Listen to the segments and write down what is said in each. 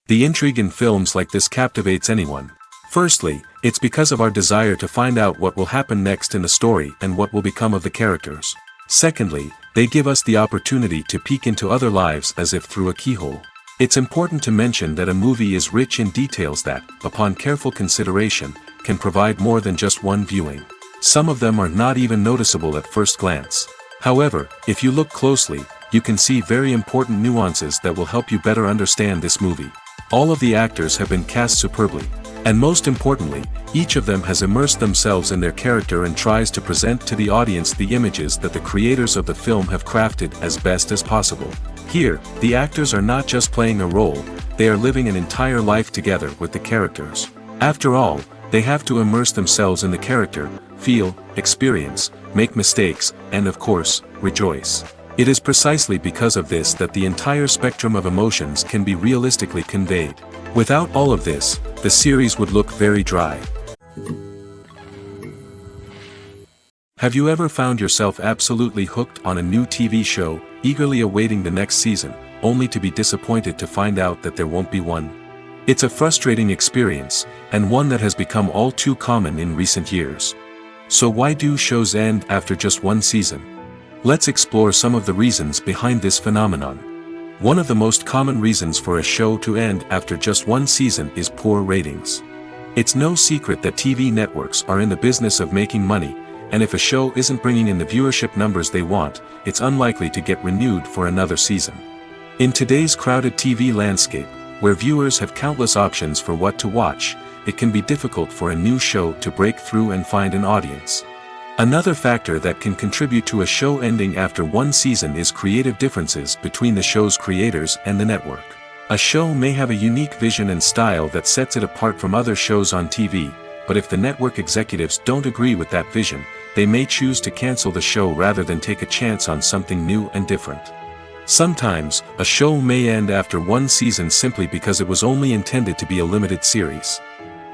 The intrigue in films like this captivates anyone. Firstly, it's because of our desire to find out what will happen next in the story and what will become of the characters. Secondly, they give us the opportunity to peek into other lives as if through a keyhole. It's important to mention that a movie is rich in details that, upon careful consideration, can provide more than just one viewing. Some of them are not even noticeable at first glance. However, if you look closely, you can see very important nuances that will help you better understand this movie. All of the actors have been cast superbly. And most importantly, each of them has immersed themselves in their character and tries to present to the audience the images that the creators of the film have crafted as best as possible. Here, the actors are not just playing a role, they are living an entire life together with the characters. After all, they have to immerse themselves in the character, feel, experience, make mistakes, and of course, rejoice. It is precisely because of this that the entire spectrum of emotions can be realistically conveyed. Without all of this, the series would look very dry. Have you ever found yourself absolutely hooked on a new TV show, eagerly awaiting the next season, only to be disappointed to find out that there won't be one? It's a frustrating experience, and one that has become all too common in recent years. So why do shows end after just one season? Let's explore some of the reasons behind this phenomenon. One of the most common reasons for a show to end after just one season is poor ratings. It's no secret that TV networks are in the business of making money, and if a show isn't bringing in the viewership numbers they want, it's unlikely to get renewed for another season. In today's crowded TV landscape, where viewers have countless options for what to watch, it can be difficult for a new show to break through and find an audience. Another factor that can contribute to a show ending after one season is creative differences between the show's creators and the network. A show may have a unique vision and style that sets it apart from other shows on TV, but if the network executives don't agree with that vision, they may choose to cancel the show rather than take a chance on something new and different. Sometimes, a show may end after one season simply because it was only intended to be a limited series.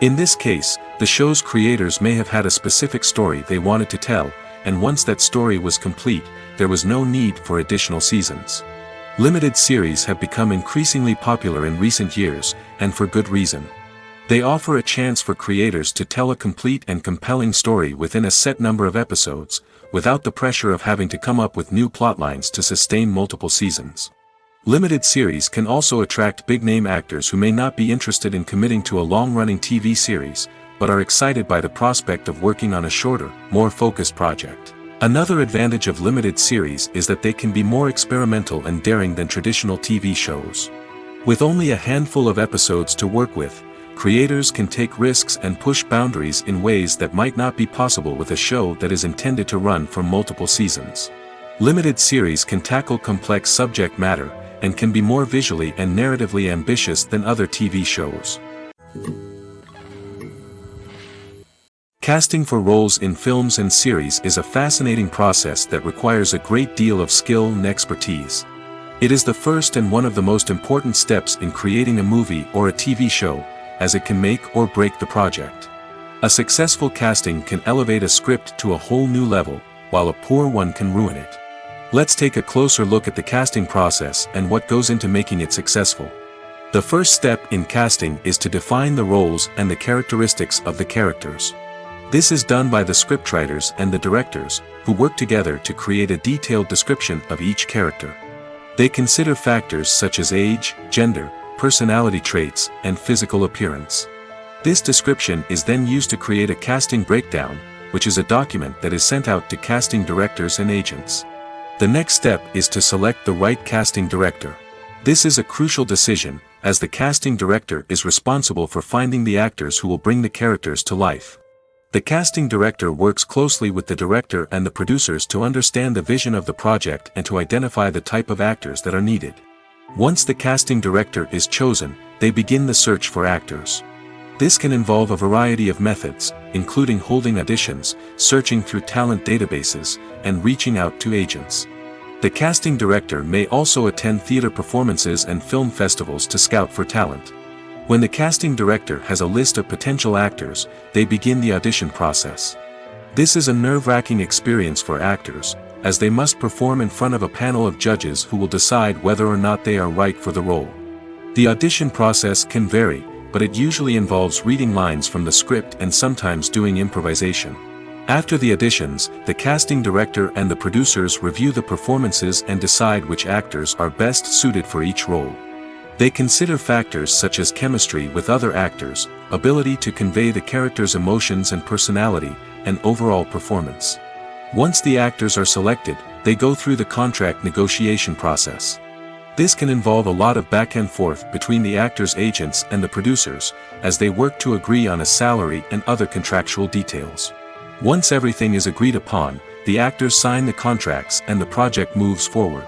In this case, the show's creators may have had a specific story they wanted to tell, and once that story was complete, there was no need for additional seasons. Limited series have become increasingly popular in recent years, and for good reason. They offer a chance for creators to tell a complete and compelling story within a set number of episodes, without the pressure of having to come up with new plotlines to sustain multiple seasons. Limited series can also attract big-name actors who may not be interested in committing to a long-running TV series, but are excited by the prospect of working on a shorter, more focused project. Another advantage of limited series is that they can be more experimental and daring than traditional TV shows. With only a handful of episodes to work with, creators can take risks and push boundaries in ways that might not be possible with a show that is intended to run for multiple seasons. Limited series can tackle complex subject matter, and can be more visually and narratively ambitious than other TV shows. Casting for roles in films and series is a fascinating process that requires a great deal of skill and expertise. It is the first and one of the most important steps in creating a movie or a TV show, as it can make or break the project. A successful casting can elevate a script to a whole new level, while a poor one can ruin it. Let's take a closer look at the casting process and what goes into making it successful. The first step in casting is to define the roles and the characteristics of the characters. This is done by the scriptwriters and the directors, who work together to create a detailed description of each character. They consider factors such as age, gender, personality traits, and physical appearance. This description is then used to create a casting breakdown, which is a document that is sent out to casting directors and agents. The next step is to select the right casting director. This is a crucial decision, as the casting director is responsible for finding the actors who will bring the characters to life. The casting director works closely with the director and the producers to understand the vision of the project and to identify the type of actors that are needed. Once the casting director is chosen, they begin the search for actors. This can involve a variety of methods, including holding auditions, searching through talent databases, and reaching out to agents. The casting director may also attend theater performances and film festivals to scout for talent. When the casting director has a list of potential actors, they begin the audition process. This is a nerve-wracking experience for actors, as they must perform in front of a panel of judges who will decide whether or not they are right for the role. The audition process can vary, but it usually involves reading lines from the script and sometimes doing improvisation. After the auditions, the casting director and the producers review the performances and decide which actors are best suited for each role. They consider factors such as chemistry with other actors, ability to convey the character's emotions and personality, and overall performance. Once the actors are selected, they go through the contract negotiation process. This can involve a lot of back and forth between the actors' agents and the producers, as they work to agree on a salary and other contractual details. Once everything is agreed upon, the actors sign the contracts and the project moves forward.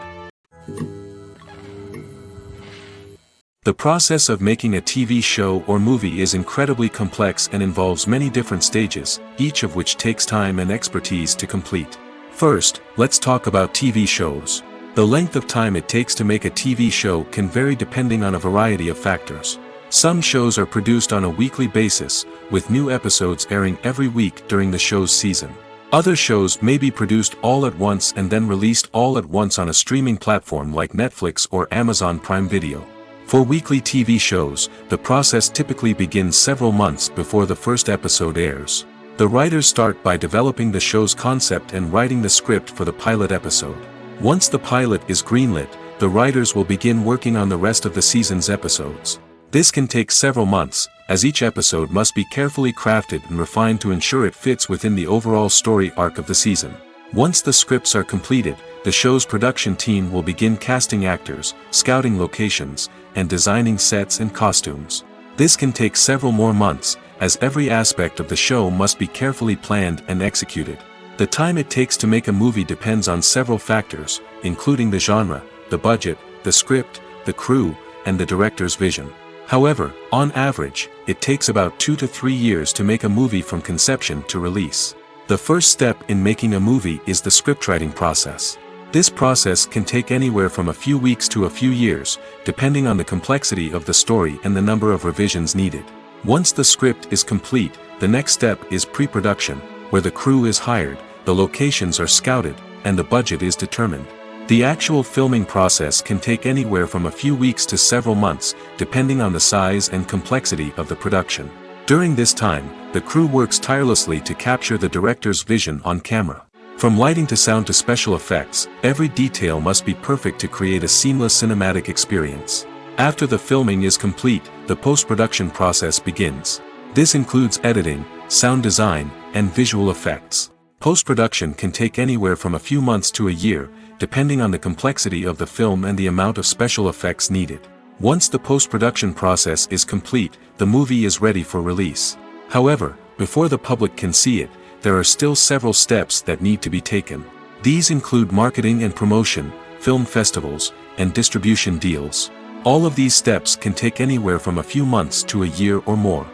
The process of making a TV show or movie is incredibly complex and involves many different stages, each of which takes time and expertise to complete. First, let's talk about TV shows. The length of time it takes to make a TV show can vary depending on a variety of factors. Some shows are produced on a weekly basis, with new episodes airing every week during the show's season. Other shows may be produced all at once and then released all at once on a streaming platform like Netflix or Amazon Prime Video. For weekly TV shows, the process typically begins several months before the first episode airs. The writers start by developing the show's concept and writing the script for the pilot episode. Once the pilot is greenlit, the writers will begin working on the rest of the season's episodes. This can take several months, as each episode must be carefully crafted and refined to ensure it fits within the overall story arc of the season. Once the scripts are completed, the show's production team will begin casting actors, scouting locations, and designing sets and costumes. This can take several more months, as every aspect of the show must be carefully planned and executed. The time it takes to make a movie depends on several factors, including the genre, the budget, the script, the crew, and the director's vision. However, on average, it takes about 2 to 3 years to make a movie from conception to release. The first step in making a movie is the scriptwriting process. This process can take anywhere from a few weeks to a few years, depending on the complexity of the story and the number of revisions needed. Once the script is complete, the next step is pre-production, where the crew is hired, the locations are scouted, and the budget is determined. The actual filming process can take anywhere from a few weeks to several months, depending on the size and complexity of the production. During this time, the crew works tirelessly to capture the director's vision on camera. From lighting to sound to special effects, every detail must be perfect to create a seamless cinematic experience. After the filming is complete, the post-production process begins. This includes editing, sound design, and visual effects. Post-production can take anywhere from a few months to a year, depending on the complexity of the film and the amount of special effects needed. Once the post-production process is complete, the movie is ready for release. However, before the public can see it, there are still several steps that need to be taken. These include marketing and promotion, film festivals, and distribution deals. All of these steps can take anywhere from a few months to a year or more.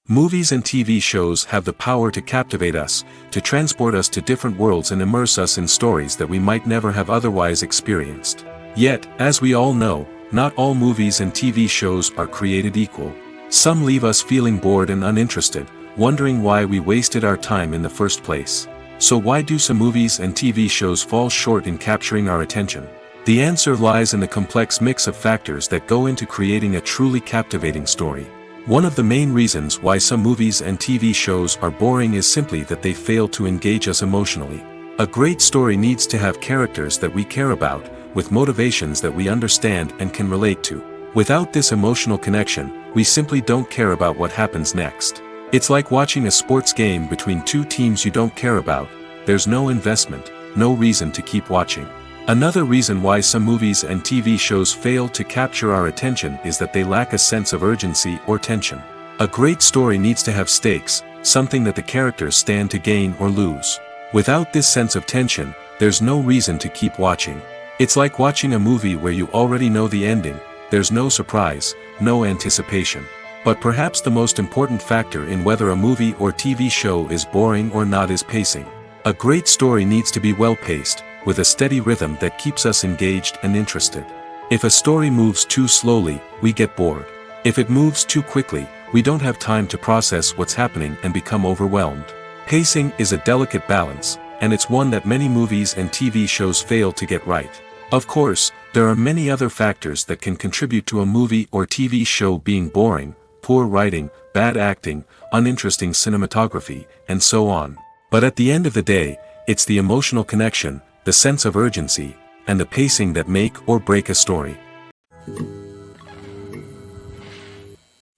Movies and TV shows have the power to captivate us, to transport us to different worlds and immerse us in stories that we might never have otherwise experienced. Yet, as we all know, not all movies and TV shows are created equal. Some leave us feeling bored and uninterested, wondering why we wasted our time in the first place. So why do some movies and TV shows fall short in capturing our attention? The answer lies in the complex mix of factors that go into creating a truly captivating story. One of the main reasons why some movies and TV shows are boring is simply that they fail to engage us emotionally. A great story needs to have characters that we care about, with motivations that we understand and can relate to. Without this emotional connection, we simply don't care about what happens next. It's like watching a sports game between two teams you don't care about. There's no investment, no reason to keep watching. Another reason why some movies and TV shows fail to capture our attention is that they lack a sense of urgency or tension. A great story needs to have stakes, something that the characters stand to gain or lose. Without this sense of tension, there's no reason to keep watching. It's like watching a movie where you already know the ending. There's no surprise, no anticipation. But perhaps the most important factor in whether a movie or TV show is boring or not is pacing. A great story needs to be well-paced, with a steady rhythm that keeps us engaged and interested. If a story moves too slowly, we get bored. If it moves too quickly, we don't have time to process what's happening and become overwhelmed. Pacing is a delicate balance, and it's one that many movies and TV shows fail to get right. Of course, There are many other factors that can contribute to a movie or TV show being boring: poor writing, bad acting, uninteresting cinematography, and so on. But at the end of the day, it's the emotional connection, the sense of urgency, and the pacing that make or break a story.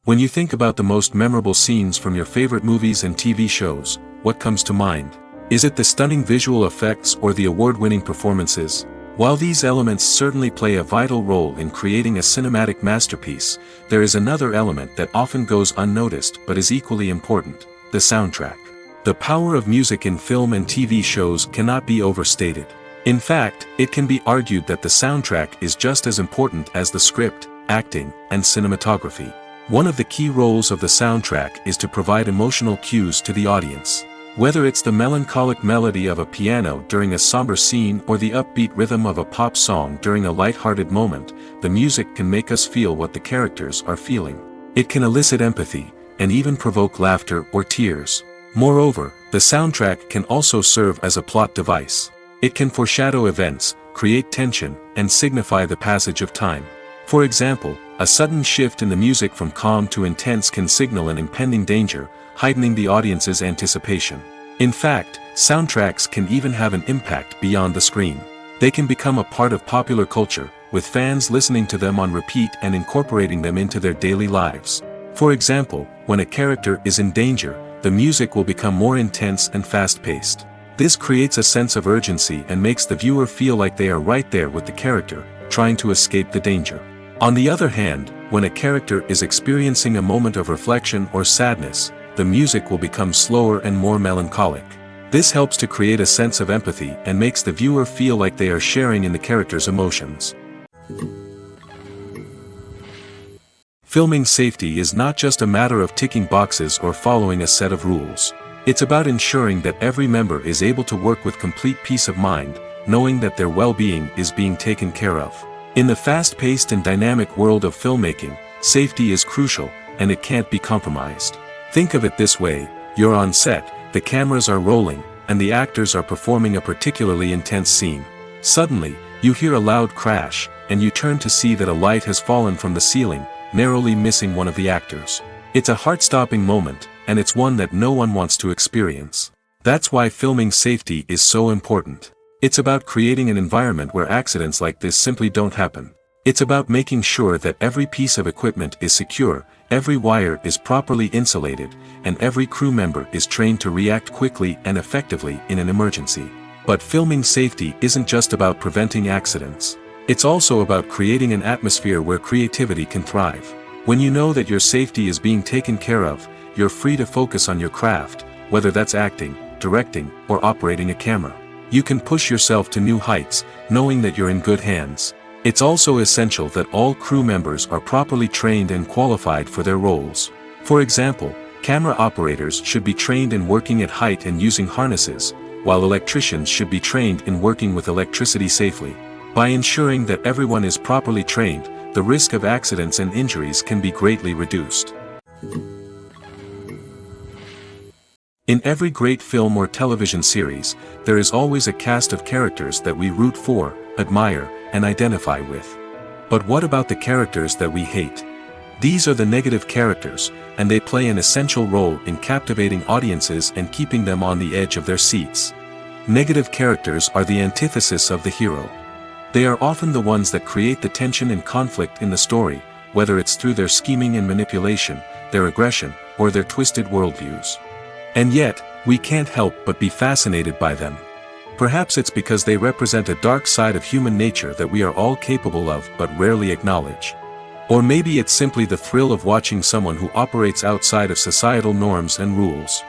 When you think about the most memorable scenes from your favorite movies and TV shows, what comes to mind? Is it the stunning visual effects or the award-winning performances? While these elements certainly play a vital role in creating a cinematic masterpiece, there is another element that often goes unnoticed but is equally important: the soundtrack. The power of music in film and TV shows cannot be overstated. In fact, it can be argued that the soundtrack is just as important as the script, acting, and cinematography. One of the key roles of the soundtrack is to provide emotional cues to the audience. Whether it's the melancholic melody of a piano during a somber scene or the upbeat rhythm of a pop song during a light-hearted moment, the music can make us feel what the characters are feeling. It can elicit empathy, and even provoke laughter or tears. Moreover, the soundtrack can also serve as a plot device. It can foreshadow events, create tension, and signify the passage of time. For example, a sudden shift in the music from calm to intense can signal an impending danger, heightening the audience's anticipation. In fact, soundtracks can even have an impact beyond the screen. They can become a part of popular culture, with fans listening to them on repeat and incorporating them into their daily lives. For example, when a character is in danger, the music will become more intense and fast-paced. This creates a sense of urgency and makes the viewer feel like they are right there with the character, trying to escape the danger. On the other hand, when a character is experiencing a moment of reflection or sadness, the music will become slower and more melancholic. This helps to create a sense of empathy and makes the viewer feel like they are sharing in the character's emotions. Filming safety is not just a matter of ticking boxes or following a set of rules. It's about ensuring that every member is able to work with complete peace of mind, knowing that their well-being is being taken care of. In the fast-paced and dynamic world of filmmaking, safety is crucial, and it can't be compromised. Think of it this way: you're on set, the cameras are rolling, and the actors are performing a particularly intense scene. Suddenly, you hear a loud crash, and you turn to see that a light has fallen from the ceiling, narrowly missing one of the actors. It's a heart-stopping moment, and it's one that no one wants to experience. That's why filming safety is so important. It's about creating an environment where accidents like this simply don't happen. It's about making sure that every piece of equipment is secure, every wire is properly insulated, and every crew member is trained to react quickly and effectively in an emergency. But filming safety isn't just about preventing accidents. It's also about creating an atmosphere where creativity can thrive. When you know that your safety is being taken care of, you're free to focus on your craft, whether that's acting, directing, or operating a camera. You can push yourself to new heights, knowing that you're in good hands. It's also essential that all crew members are properly trained and qualified for their roles. For example, camera operators should be trained in working at height and using harnesses, while electricians should be trained in working with electricity safely. By ensuring that everyone is properly trained, the risk of accidents and injuries can be greatly reduced. In every great film or television series, there is always a cast of characters that we root for, admire, and identify with. But what about the characters that we hate? These are the negative characters, and they play an essential role in captivating audiences and keeping them on the edge of their seats. Negative characters are the antithesis of the hero. They are often the ones that create the tension and conflict in the story, whether it's through their scheming and manipulation, their aggression, or their twisted worldviews. And yet, we can't help but be fascinated by them. Perhaps it's because they represent a dark side of human nature that we are all capable of but rarely acknowledge. Or maybe it's simply the thrill of watching someone who operates outside of societal norms and rules.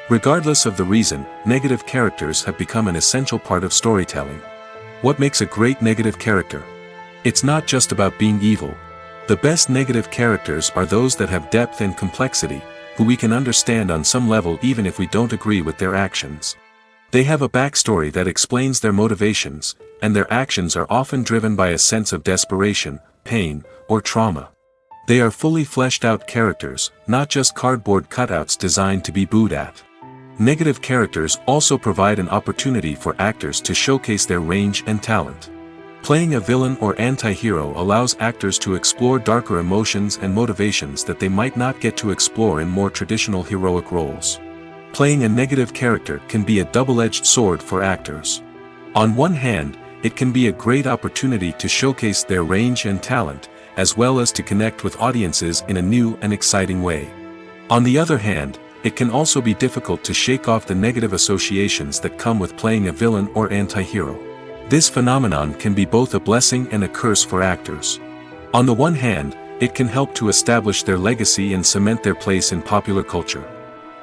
Regardless of the reason, negative characters have become an essential part of storytelling. What makes a great negative character? It's not just about being evil. The best negative characters are those that have depth and complexity, who we can understand on some level even if we don't agree with their actions. They have a backstory that explains their motivations, and their actions are often driven by a sense of desperation, pain, or trauma. They are fully fleshed out characters, not just cardboard cutouts designed to be booed at. Negative characters also provide an opportunity for actors to showcase their range and talent. Playing a villain or anti-hero allows actors to explore darker emotions and motivations that they might not get to explore in more traditional heroic roles. Playing a negative character can be a double-edged sword for actors. On one hand, it can be a great opportunity to showcase their range and talent, as well as to connect with audiences in a new and exciting way. On the other hand, it can also be difficult to shake off the negative associations that come with playing a villain or anti-hero. This phenomenon can be both a blessing and a curse for actors. On the one hand, it can help to establish their legacy and cement their place in popular culture.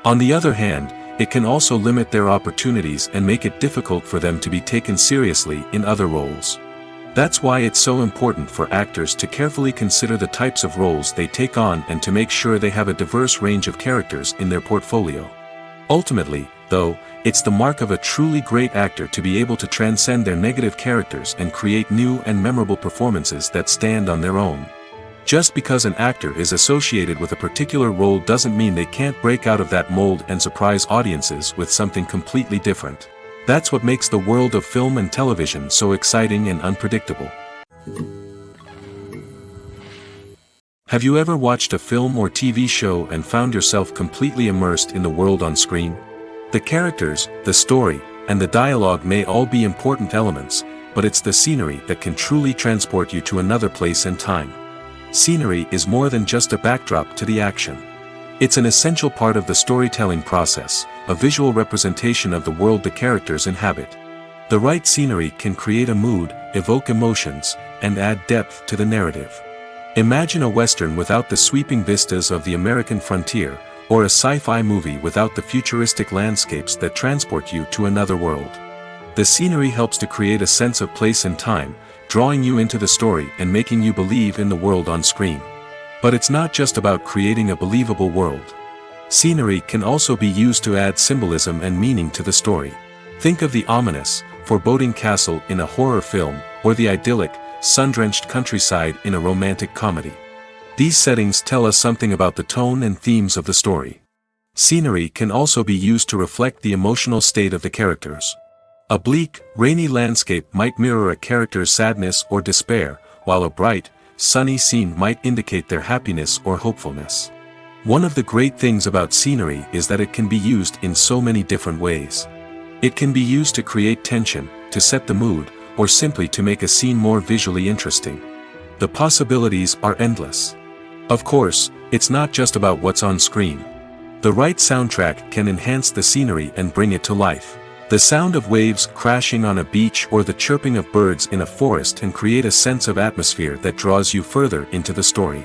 On the other hand, it can also limit their opportunities and make it difficult for them to be taken seriously in other roles. That's why it's so important for actors to carefully consider the types of roles they take on and to make sure they have a diverse range of characters in their portfolio. Ultimately, though, it's the mark of a truly great actor to be able to transcend their negative characters and create new and memorable performances that stand on their own. Just because an actor is associated with a particular role doesn't mean they can't break out of that mold and surprise audiences with something completely different. That's what makes the world of film and television so exciting and unpredictable. Have you ever watched a film or TV show and found yourself completely immersed in the world on screen? The characters, the story, and the dialogue may all be important elements, but it's the scenery that can truly transport you to another place and time. Scenery is more than just a backdrop to the action. It's an essential part of the storytelling process, a visual representation of the world the characters inhabit. The right scenery can create a mood, evoke emotions, and add depth to the narrative. Imagine a Western without the sweeping vistas of the American frontier, or a sci-fi movie without the futuristic landscapes that transport you to another world. The scenery helps to create a sense of place and time, drawing you into the story and making you believe in the world on screen. But it's not just about creating a believable world. Scenery can also be used to add symbolism and meaning to the story. Think of the ominous, foreboding castle in a horror film, or the idyllic, sun-drenched countryside in a romantic comedy. These settings tell us something about the tone and themes of the story. Scenery can also be used to reflect the emotional state of the characters. A bleak, rainy landscape might mirror a character's sadness or despair, while a bright, sunny scene might indicate their happiness or hopefulness. One of the great things about scenery is that it can be used in so many different ways. It can be used to create tension, to set the mood, or simply to make a scene more visually interesting. The possibilities are endless. Of course, it's not just about what's on screen. The right soundtrack can enhance the scenery and bring it to life. The sound of waves crashing on a beach or the chirping of birds in a forest can create a sense of atmosphere that draws you further into the story.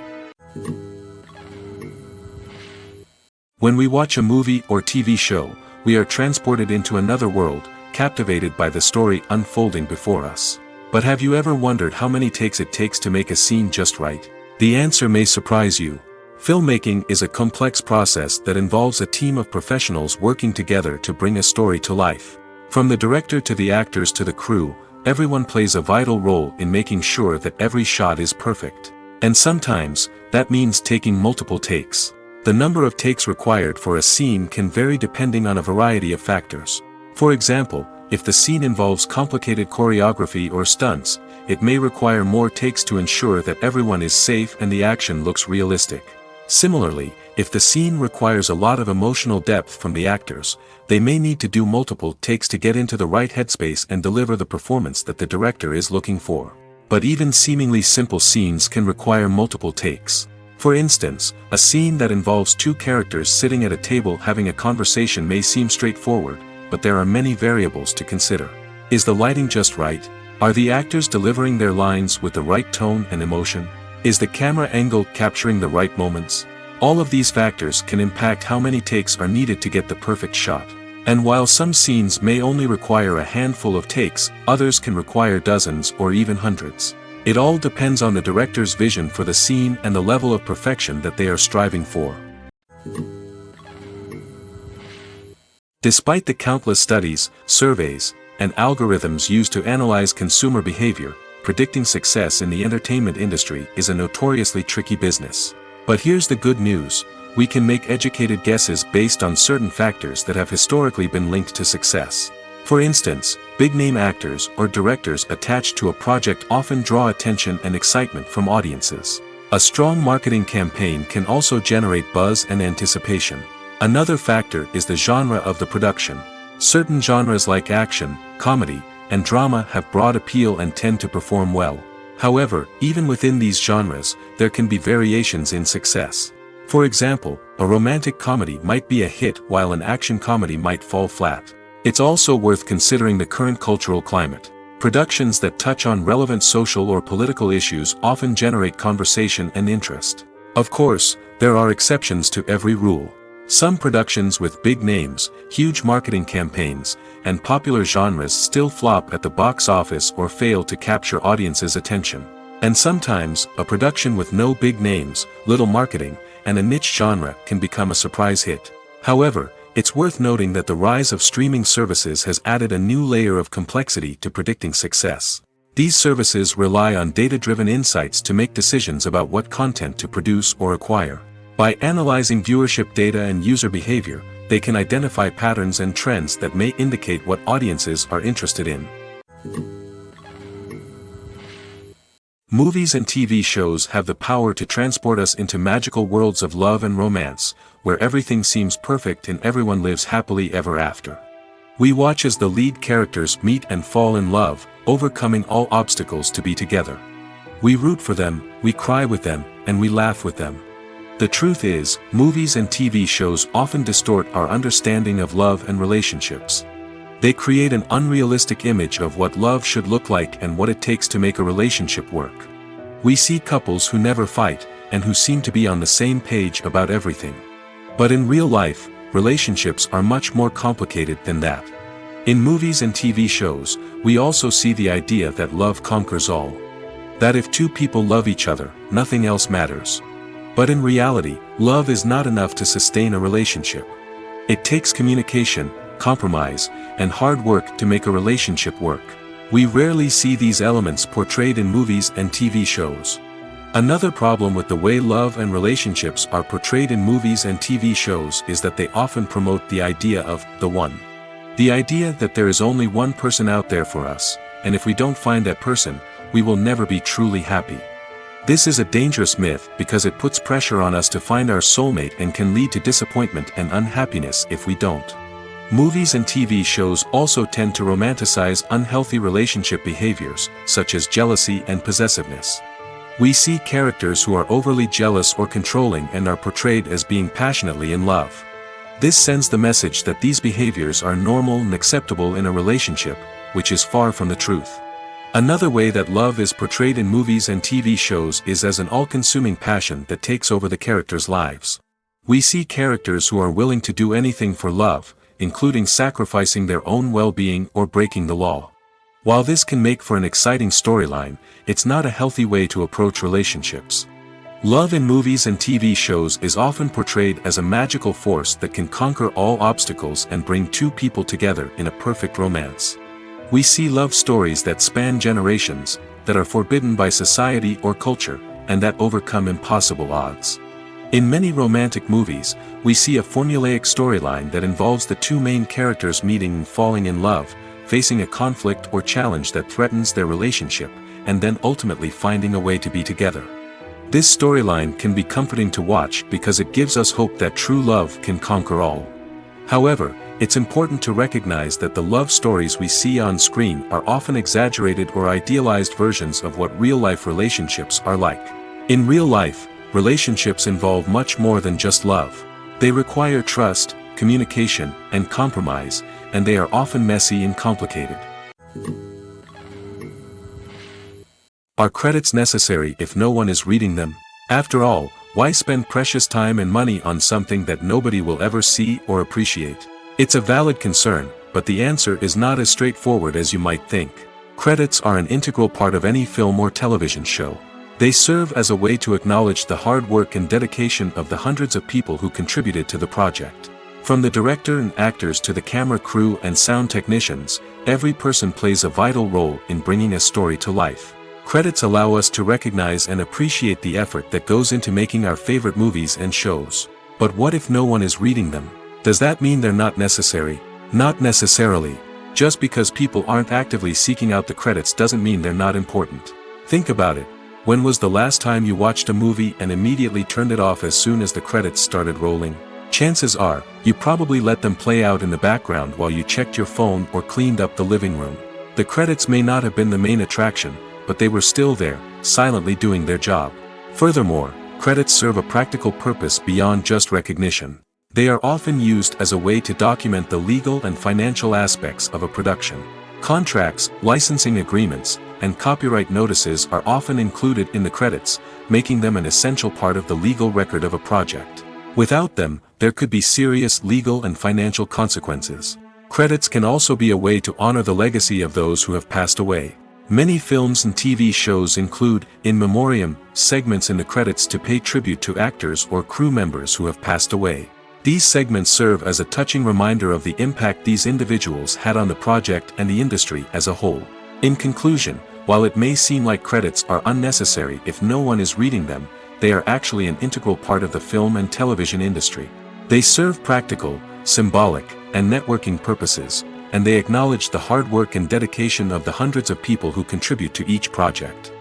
When we watch a movie or TV show, we are transported into another world, captivated by the story unfolding before us. But have you ever wondered how many takes it takes to make a scene just right? The answer may surprise you. Filmmaking is a complex process that involves a team of professionals working together to bring a story to life. From the director to the actors to the crew, everyone plays a vital role in making sure that every shot is perfect. And sometimes, that means taking multiple takes. The number of takes required for a scene can vary depending on a variety of factors. For example, if the scene involves complicated choreography or stunts, it may require more takes to ensure that everyone is safe and the action looks realistic. Similarly, if the scene requires a lot of emotional depth from the actors, they may need to do multiple takes to get into the right headspace and deliver the performance that the director is looking for. But even seemingly simple scenes can require multiple takes. For instance, a scene that involves two characters sitting at a table having a conversation may seem straightforward, but there are many variables to consider. Is the lighting just right? Are the actors delivering their lines with the right tone and emotion? Is the camera angle capturing the right moments? All of these factors can impact how many takes are needed to get the perfect shot. And while some scenes may only require a handful of takes, others can require dozens or even hundreds. It all depends on the director's vision for the scene and the level of perfection that they are striving for. Despite the countless studies, surveys, and algorithms used to analyze consumer behavior, predicting success in the entertainment industry is a notoriously tricky business. But here's the good news: we can make educated guesses based on certain factors that have historically been linked to success. For instance, big-name actors or directors attached to a project often draw attention and excitement from audiences. A strong marketing campaign can also generate buzz and anticipation. Another factor is the genre of the production. Certain genres like action, comedy, and drama have broad appeal and tend to perform well. However, even within these genres, there can be variations in success. For example, a romantic comedy might be a hit while an action comedy might fall flat. It's also worth considering the current cultural climate. Productions that touch on relevant social or political issues often generate conversation and interest. Of course, there are exceptions to every rule. Some productions with big names, huge marketing campaigns, and popular genres still flop at the box office or fail to capture audiences' attention. And sometimes, a production with no big names, little marketing, and a niche genre can become a surprise hit. However, it's worth noting that the rise of streaming services has added a new layer of complexity to predicting success. These services rely on data-driven insights to make decisions about what content to produce or acquire. By analyzing viewership data and user behavior, they can identify patterns and trends that may indicate what audiences are interested in. Movies and TV shows have the power to transport us into magical worlds of love and romance, where everything seems perfect and everyone lives happily ever after. We watch as the lead characters meet and fall in love, overcoming all obstacles to be together. We root for them, we cry with them, and we laugh with them. The truth is, movies and TV shows often distort our understanding of love and relationships. They create an unrealistic image of what love should look like and what it takes to make a relationship work. We see couples who never fight, and who seem to be on the same page about everything. But in real life, relationships are much more complicated than that. In movies and TV shows, we also see the idea that love conquers all. That if two people love each other, nothing else matters. But in reality, love is not enough to sustain a relationship. It takes communication, compromise, and hard work to make a relationship work. We rarely see these elements portrayed in movies and TV shows. Another problem with the way love and relationships are portrayed in movies and TV shows is that they often promote the idea of the one. The idea that there is only one person out there for us, and if we don't find that person, we will never be truly happy. This is a dangerous myth because it puts pressure on us to find our soulmate and can lead to disappointment and unhappiness if we don't. Movies and TV shows also tend to romanticize unhealthy relationship behaviors, such as jealousy and possessiveness. We see characters who are overly jealous or controlling and are portrayed as being passionately in love. This sends the message that these behaviors are normal and acceptable in a relationship, which is far from the truth. Another way that love is portrayed in movies and TV shows is as an all-consuming passion that takes over the characters' lives. We see characters who are willing to do anything for love, including sacrificing their own well-being or breaking the law. While this can make for an exciting storyline, it's not a healthy way to approach relationships. Love in movies and TV shows is often portrayed as a magical force that can conquer all obstacles and bring two people together in a perfect romance. We see love stories that span generations, that are forbidden by society or culture, and that overcome impossible odds. In many romantic movies, we see a formulaic storyline that involves the two main characters meeting and falling in love, facing a conflict or challenge that threatens their relationship, and then ultimately finding a way to be together. This storyline can be comforting to watch because it gives us hope that true love can conquer all. However, it's important to recognize that the love stories we see on screen are often exaggerated or idealized versions of what real-life relationships are like. In real life, relationships involve much more than just love. They require trust, communication, and compromise, and they are often messy and complicated. Are credits necessary if no one is reading them? After all, why spend precious time and money on something that nobody will ever see or appreciate? It's a valid concern, but the answer is not as straightforward as you might think. Credits are an integral part of any film or television show. They serve as a way to acknowledge the hard work and dedication of the hundreds of people who contributed to the project. From the director and actors to the camera crew and sound technicians, every person plays a vital role in bringing a story to life. Credits allow us to recognize and appreciate the effort that goes into making our favorite movies and shows. But what if no one is reading them? Does that mean they're not necessary? Not necessarily. Just because people aren't actively seeking out the credits doesn't mean they're not important. Think about it. When was the last time you watched a movie and immediately turned it off as soon as the credits started rolling? Chances are, you probably let them play out in the background while you checked your phone or cleaned up the living room. The credits may not have been the main attraction, but they were still there, silently doing their job. Furthermore, credits serve a practical purpose beyond just recognition. They are often used as a way to document the legal and financial aspects of a production. Contracts, licensing agreements, and copyright notices are often included in the credits, making them an essential part of the legal record of a project. Without them, there could be serious legal and financial consequences. Credits can also be a way to honor the legacy of those who have passed away. Many films and TV shows include, in memoriam, segments in the credits to pay tribute to actors or crew members who have passed away. These segments serve as a touching reminder of the impact these individuals had on the project and the industry as a whole. In conclusion, while it may seem like credits are unnecessary if no one is reading them, they are actually an integral part of the film and television industry. They serve practical, symbolic, and networking purposes, and they acknowledge the hard work and dedication of the hundreds of people who contribute to each project.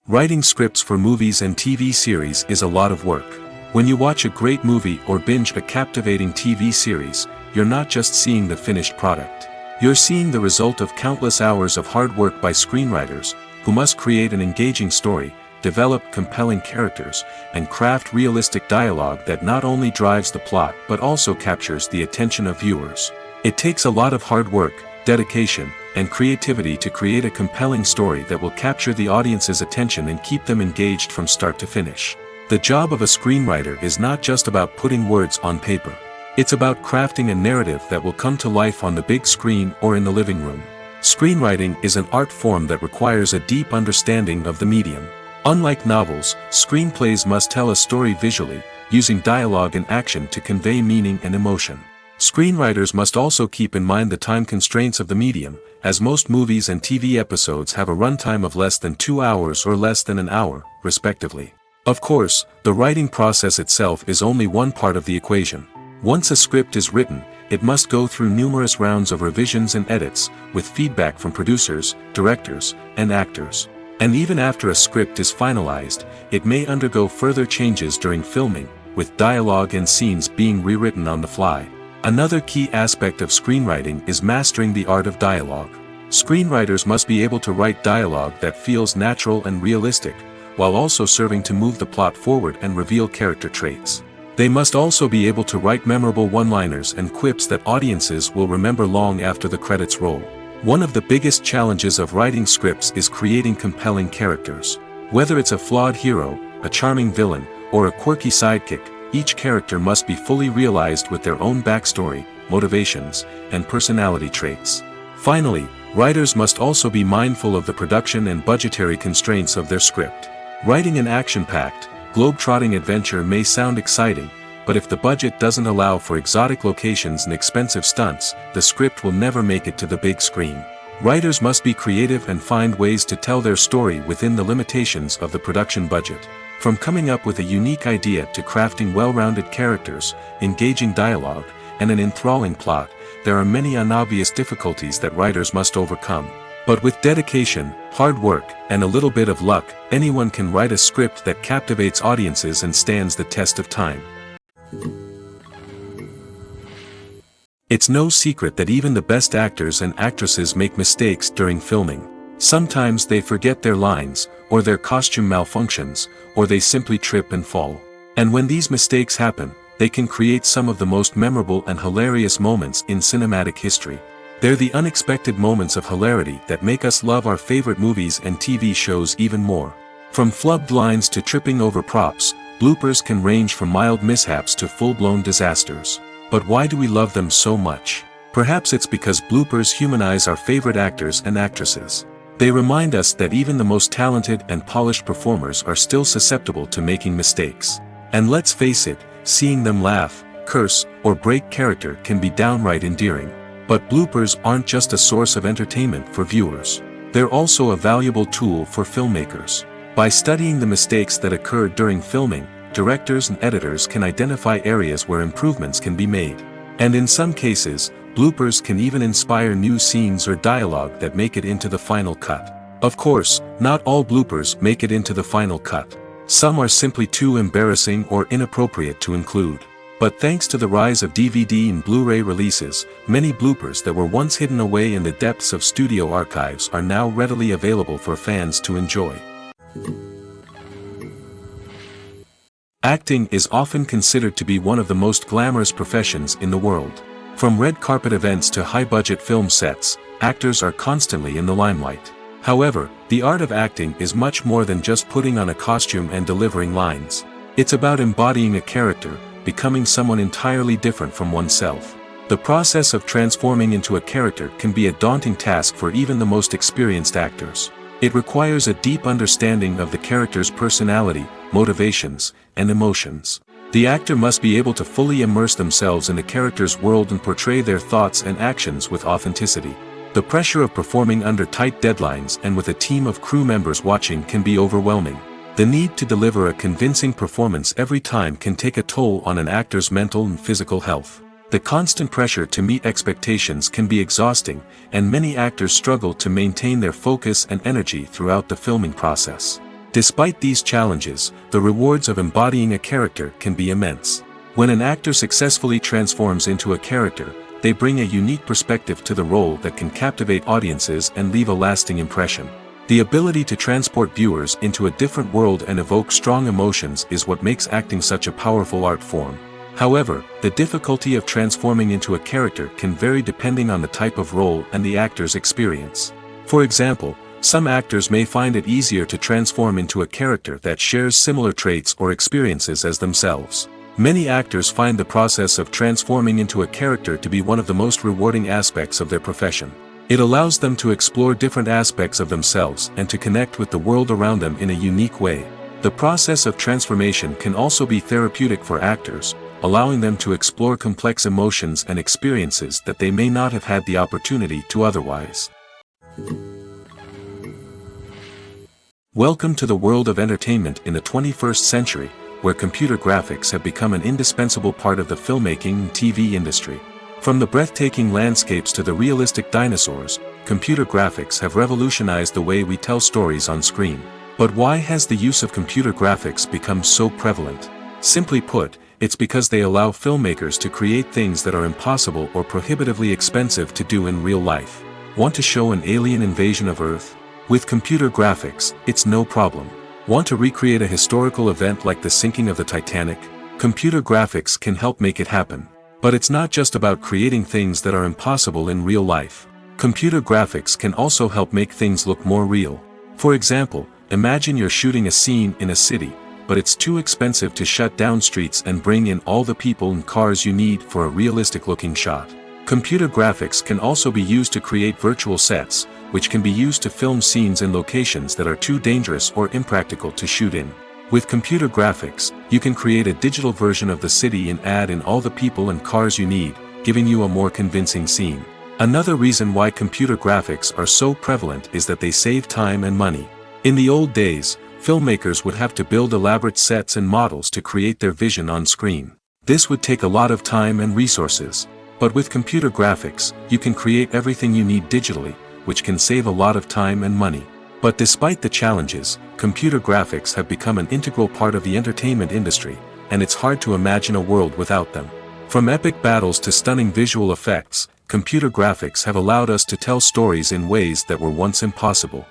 Writing scripts for movies and TV series is a lot of work. When you watch a great movie or binge a captivating TV series, you're not just seeing the finished product. You're seeing the result of countless hours of hard work by screenwriters, who must create an engaging story, develop compelling characters, and craft realistic dialogue that not only drives the plot but also captures the attention of viewers. It takes a lot of hard work, dedication, and creativity to create a compelling story that will capture the audience's attention and keep them engaged from start to finish. The job of a screenwriter is not just about putting words on paper. It's about crafting a narrative that will come to life on the big screen or in the living room. Screenwriting is an art form that requires a deep understanding of the medium. Unlike novels, screenplays must tell a story visually, using dialogue and action to convey meaning and emotion. Screenwriters must also keep in mind the time constraints of the medium, as most movies and TV episodes have a runtime of less than 2 hours or less than an hour, respectively. Of course, the writing process itself is only one part of the equation. Once a script is written, it must go through numerous rounds of revisions and edits, with feedback from producers, directors, and actors. And even after a script is finalized, it may undergo further changes during filming, with dialogue and scenes being rewritten on the fly. Another key aspect of screenwriting is mastering the art of dialogue. Screenwriters must be able to write dialogue that feels natural and realistic, while also serving to move the plot forward and reveal character traits. They must also be able to write memorable one-liners and quips that audiences will remember long after the credits roll. One of the biggest challenges of writing scripts is creating compelling characters. Whether it's a flawed hero, a charming villain, or a quirky sidekick, each character must be fully realized with their own backstory, motivations, and personality traits. Finally, writers must also be mindful of the production and budgetary constraints of their script. Writing an action-packed, globe-trotting adventure may sound exciting, but if the budget doesn't allow for exotic locations and expensive stunts, the script will never make it to the big screen. Writers must be creative and find ways to tell their story within the limitations of the production budget. From coming up with a unique idea to crafting well-rounded characters, engaging dialogue, and an enthralling plot, there are many unobvious difficulties that writers must overcome. But with dedication, hard work, and a little bit of luck, anyone can write a script that captivates audiences and stands the test of time. It's no secret that even the best actors and actresses make mistakes during filming. Sometimes they forget their lines, or their costume malfunctions, or they simply trip and fall. And when these mistakes happen, they can create some of the most memorable and hilarious moments in cinematic history. They're the unexpected moments of hilarity that make us love our favorite movies and TV shows even more. From flubbed lines to tripping over props, bloopers can range from mild mishaps to full-blown disasters. But why do we love them so much? Perhaps it's because bloopers humanize our favorite actors and actresses. They remind us that even the most talented and polished performers are still susceptible to making mistakes. And let's face it, seeing them laugh, curse, or break character can be downright endearing. But bloopers aren't just a source of entertainment for viewers. They're also a valuable tool for filmmakers. By studying the mistakes that occurred during filming, directors and editors can identify areas where improvements can be made. And in some cases, bloopers can even inspire new scenes or dialogue that make it into the final cut. Of course, not all bloopers make it into the final cut. Some are simply too embarrassing or inappropriate to include. But thanks to the rise of DVD and Blu-ray releases, many bloopers that were once hidden away in the depths of studio archives are now readily available for fans to enjoy. Acting is often considered to be one of the most glamorous professions in the world. From red carpet events to high-budget film sets, actors are constantly in the limelight. However, the art of acting is much more than just putting on a costume and delivering lines. It's about embodying a character, becoming someone entirely different from oneself. The process of transforming into a character can be a daunting task for even the most experienced actors. It requires a deep understanding of the character's personality, motivations, and emotions. The actor must be able to fully immerse themselves in the character's world and portray their thoughts and actions with authenticity. The pressure of performing under tight deadlines and with a team of crew members watching can be overwhelming. The need to deliver a convincing performance every time can take a toll on an actor's mental and physical health. The constant pressure to meet expectations can be exhausting, and many actors struggle to maintain their focus and energy throughout the filming process. Despite these challenges, the rewards of embodying a character can be immense. When an actor successfully transforms into a character, they bring a unique perspective to the role that can captivate audiences and leave a lasting impression. The ability to transport viewers into a different world and evoke strong emotions is what makes acting such a powerful art form. However, the difficulty of transforming into a character can vary depending on the type of role and the actor's experience. For example, some actors may find it easier to transform into a character that shares similar traits or experiences as themselves. Many actors find the process of transforming into a character to be one of the most rewarding aspects of their profession. It allows them to explore different aspects of themselves and to connect with the world around them in a unique way. The process of transformation can also be therapeutic for actors, allowing them to explore complex emotions and experiences that they may not have had the opportunity to otherwise. Welcome to the world of entertainment in the 21st century, where computer graphics have become an indispensable part of the filmmaking and TV industry. From the breathtaking landscapes to the realistic dinosaurs, computer graphics have revolutionized the way we tell stories on screen. But why has the use of computer graphics become so prevalent? Simply put, it's because they allow filmmakers to create things that are impossible or prohibitively expensive to do in real life. Want to show an alien invasion of Earth? With computer graphics, it's no problem. Want to recreate a historical event like the sinking of the Titanic? Computer graphics can help make it happen. But it's not just about creating things that are impossible in real life. Computer graphics can also help make things look more real. For example, imagine you're shooting a scene in a city, but it's too expensive to shut down streets and bring in all the people and cars you need for a realistic-looking shot. Computer graphics can also be used to create virtual sets, which can be used to film scenes in locations that are too dangerous or impractical to shoot in. With computer graphics, you can create a digital version of the city and add in all the people and cars you need, giving you a more convincing scene. Another reason why computer graphics are so prevalent is that they save time and money. In the old days, filmmakers would have to build elaborate sets and models to create their vision on screen. This would take a lot of time and resources. But with computer graphics, you can create everything you need digitally, which can save a lot of time and money. But despite the challenges, computer graphics have become an integral part of the entertainment industry, and it's hard to imagine a world without them. From epic battles to stunning visual effects, computer graphics have allowed us to tell stories in ways that were once impossible.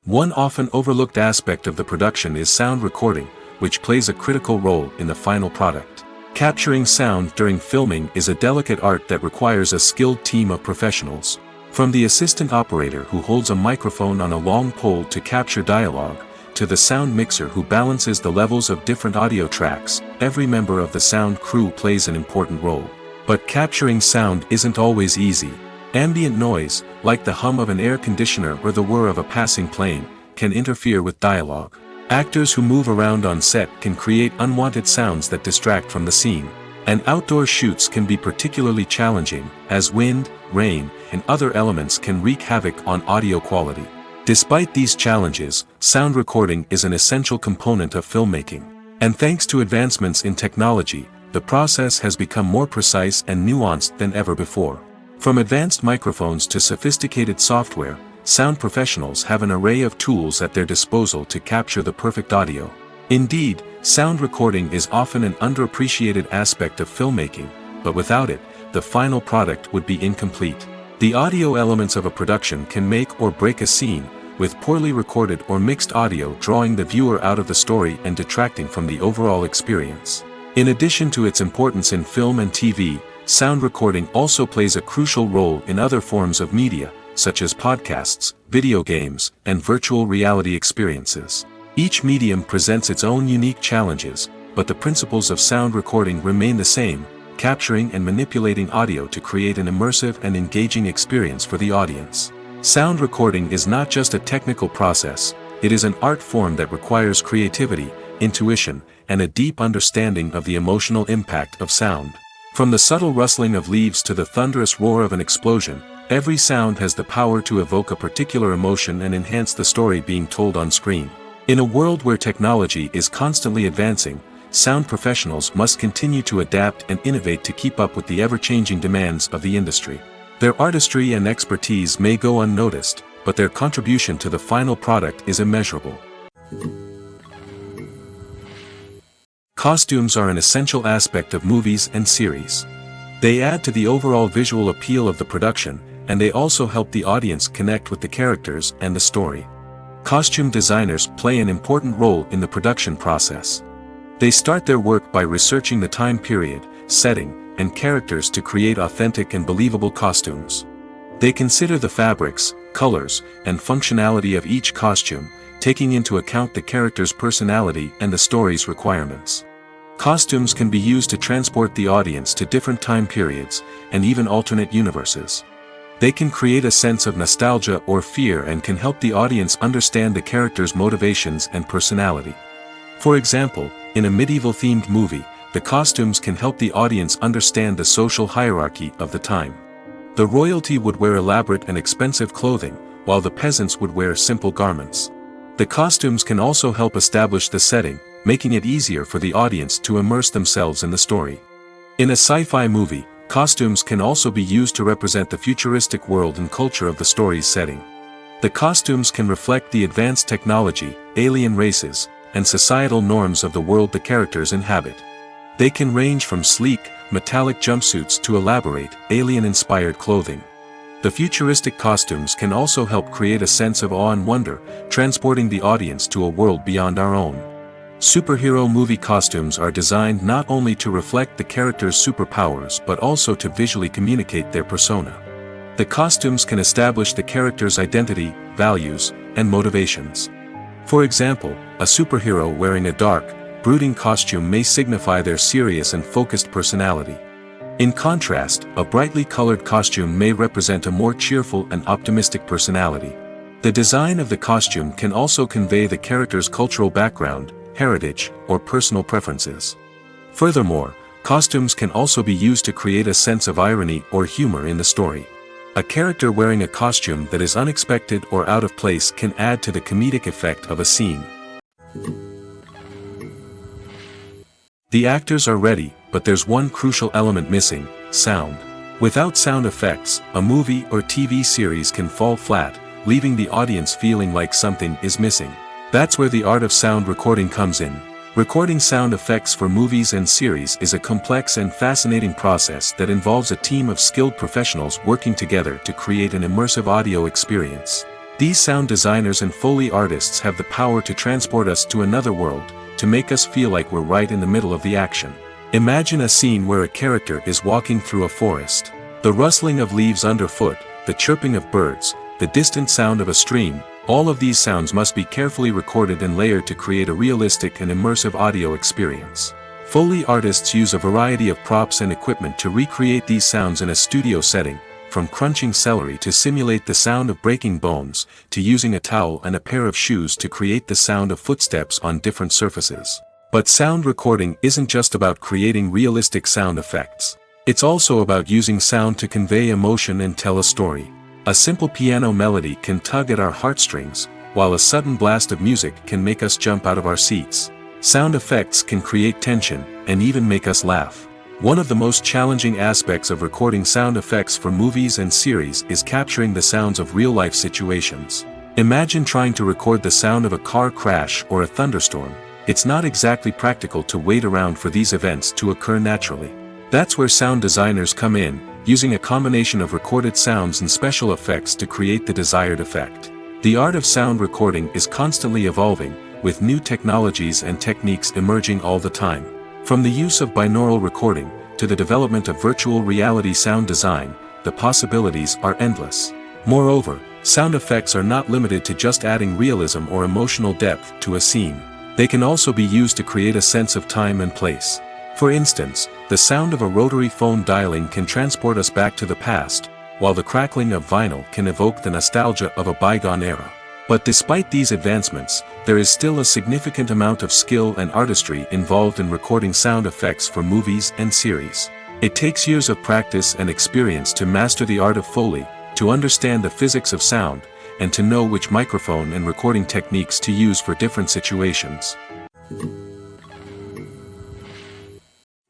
One often overlooked aspect of the production is sound recording, which plays a critical role in the final product. Capturing sound during filming is a delicate art that requires a skilled team of professionals. From the assistant operator who holds a microphone on a long pole to capture dialogue, to the sound mixer who balances the levels of different audio tracks, every member of the sound crew plays an important role. But capturing sound isn't always easy. Ambient noise, like the hum of an air conditioner or the whir of a passing plane, can interfere with dialogue. Actors who move around on set can create unwanted sounds that distract from the scene. And outdoor shoots can be particularly challenging, as wind, rain, and other elements can wreak havoc on audio quality. Despite these challenges, sound recording is an essential component of filmmaking. And thanks to advancements in technology, the process has become more precise and nuanced than ever before. From advanced microphones to sophisticated software, sound professionals have an array of tools at their disposal to capture the perfect audio. Indeed, sound recording is often an underappreciated aspect of filmmaking, but without it, the final product would be incomplete. The audio elements of a production can make or break a scene, with poorly recorded or mixed audio drawing the viewer out of the story and detracting from the overall experience. In addition to its importance in film and TV, sound recording also plays a crucial role in other forms of media, such as podcasts, video games, and virtual reality experiences. Each medium presents its own unique challenges, but the principles of sound recording remain the same, capturing and manipulating audio to create an immersive and engaging experience for the audience. Sound recording is not just a technical process, it is an art form that requires creativity, intuition, and a deep understanding of the emotional impact of sound. From the subtle rustling of leaves to the thunderous roar of an explosion, every sound has the power to evoke a particular emotion and enhance the story being told on screen. In a world where technology is constantly advancing, sound professionals must continue to adapt and innovate to keep up with the ever-changing demands of the industry. Their artistry and expertise may go unnoticed, but their contribution to the final product is immeasurable. Costumes are an essential aspect of movies and series. They add to the overall visual appeal of the production, and they also help the audience connect with the characters and the story. Costume designers play an important role in the production process. They start their work by researching the time period, setting, and characters to create authentic and believable costumes. They consider the fabrics, colors, and functionality of each costume, taking into account the character's personality and the story's requirements. Costumes can be used to transport the audience to different time periods, and even alternate universes. They can create a sense of nostalgia or fear and can help the audience understand the character's motivations and personality. For example, in a medieval-themed movie, the costumes can help the audience understand the social hierarchy of the time. The royalty would wear elaborate and expensive clothing, while the peasants would wear simple garments. The costumes can also help establish the setting, making it easier for the audience to immerse themselves in the story. In a sci-fi movie, costumes can also be used to represent the futuristic world and culture of the story's setting. The costumes can reflect the advanced technology, alien races, and societal norms of the world the characters inhabit. They can range from sleek, metallic jumpsuits to elaborate, alien-inspired clothing. The futuristic costumes can also help create a sense of awe and wonder, transporting the audience to a world beyond our own. Superhero movie costumes are designed not only to reflect the character's superpowers but also to visually communicate their persona. The costumes can establish the character's identity, values, and motivations. For example, a superhero wearing a dark, brooding costume may signify their serious and focused personality. In contrast, a brightly colored costume may represent a more cheerful and optimistic personality. The design of the costume can also convey the character's cultural background, heritage, or personal preferences. Furthermore, costumes can also be used to create a sense of irony or humor in the story. A character wearing a costume that is unexpected or out of place can add to the comedic effect of a scene. The actors are ready, but there's one crucial element missing: sound. Without sound effects, a movie or TV series can fall flat, leaving the audience feeling like something is missing. That's where the art of sound recording comes in. Recording sound effects for movies and series is a complex and fascinating process that involves a team of skilled professionals working together to create an immersive audio experience. These sound designers and Foley artists have the power to transport us to another world, to make us feel like we're right in the middle of the action. Imagine a scene where a character is walking through a forest. The rustling of leaves underfoot, the chirping of birds, the distant sound of a stream, all of these sounds must be carefully recorded and layered to create a realistic and immersive audio experience. Foley artists use a variety of props and equipment to recreate these sounds in a studio setting, from crunching celery to simulate the sound of breaking bones, to using a towel and a pair of shoes to create the sound of footsteps on different surfaces. But sound recording isn't just about creating realistic sound effects. It's also about using sound to convey emotion and tell a story. A simple piano melody can tug at our heartstrings, while a sudden blast of music can make us jump out of our seats. Sound effects can create tension, and even make us laugh. One of the most challenging aspects of recording sound effects for movies and series is capturing the sounds of real-life situations. Imagine trying to record the sound of a car crash or a thunderstorm. It's not exactly practical to wait around for these events to occur naturally. That's where sound designers come in, using a combination of recorded sounds and special effects to create the desired effect. The art of sound recording is constantly evolving, with new technologies and techniques emerging all the time. From the use of binaural recording, to the development of virtual reality sound design, the possibilities are endless. Moreover, sound effects are not limited to just adding realism or emotional depth to a scene. They can also be used to create a sense of time and place. For instance, the sound of a rotary phone dialing can transport us back to the past, while the crackling of vinyl can evoke the nostalgia of a bygone era. But despite these advancements, there is still a significant amount of skill and artistry involved in recording sound effects for movies and series. It takes years of practice and experience to master the art of Foley, to understand the physics of sound, and to know which microphone and recording techniques to use for different situations.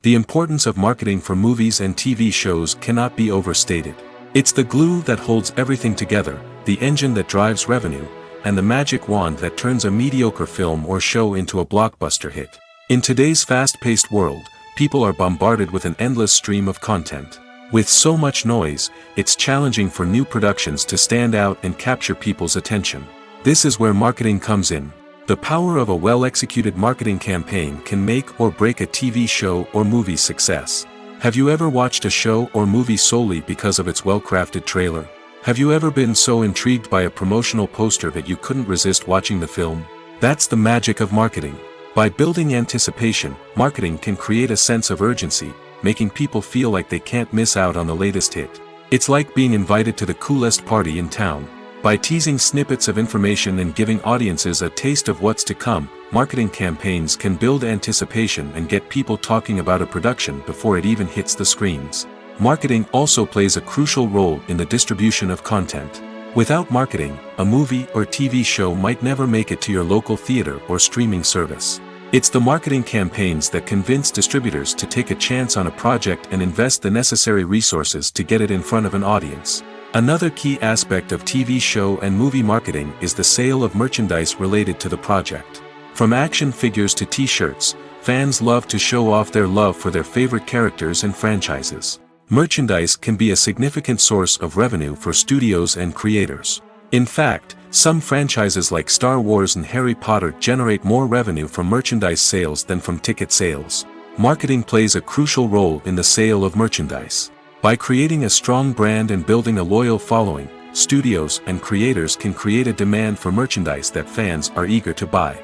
The importance of marketing for movies and TV shows cannot be overstated. It's the glue that holds everything together, the engine that drives revenue, and the magic wand that turns a mediocre film or show into a blockbuster hit. In today's fast-paced world, people are bombarded with an endless stream of content. With so much noise, it's challenging for new productions to stand out and capture people's attention. This is where marketing comes in. The power of a well-executed marketing campaign can make or break a TV show or movie's success. Have you ever watched a show or movie solely because of its well-crafted trailer? Have you ever been so intrigued by a promotional poster that you couldn't resist watching the film? That's the magic of marketing. By building anticipation, marketing can create a sense of urgency, making people feel like they can't miss out on the latest hit. It's like being invited to the coolest party in town. By teasing snippets of information and giving audiences a taste of what's to come, marketing campaigns can build anticipation and get people talking about a production before it even hits the screens. Marketing also plays a crucial role in the distribution of content. Without marketing, a movie or TV show might never make it to your local theater or streaming service. It's the marketing campaigns that convince distributors to take a chance on a project and invest the necessary resources to get it in front of an audience. Another key aspect of TV show and movie marketing is the sale of merchandise related to the project. From action figures to t-shirts, fans love to show off their love for their favorite characters and franchises. Merchandise can be a significant source of revenue for studios and creators. In fact, some franchises like Star Wars and Harry Potter generate more revenue from merchandise sales than from ticket sales. Marketing plays a crucial role in the sale of merchandise. By creating a strong brand and building a loyal following, studios and creators can create a demand for merchandise that fans are eager to buy.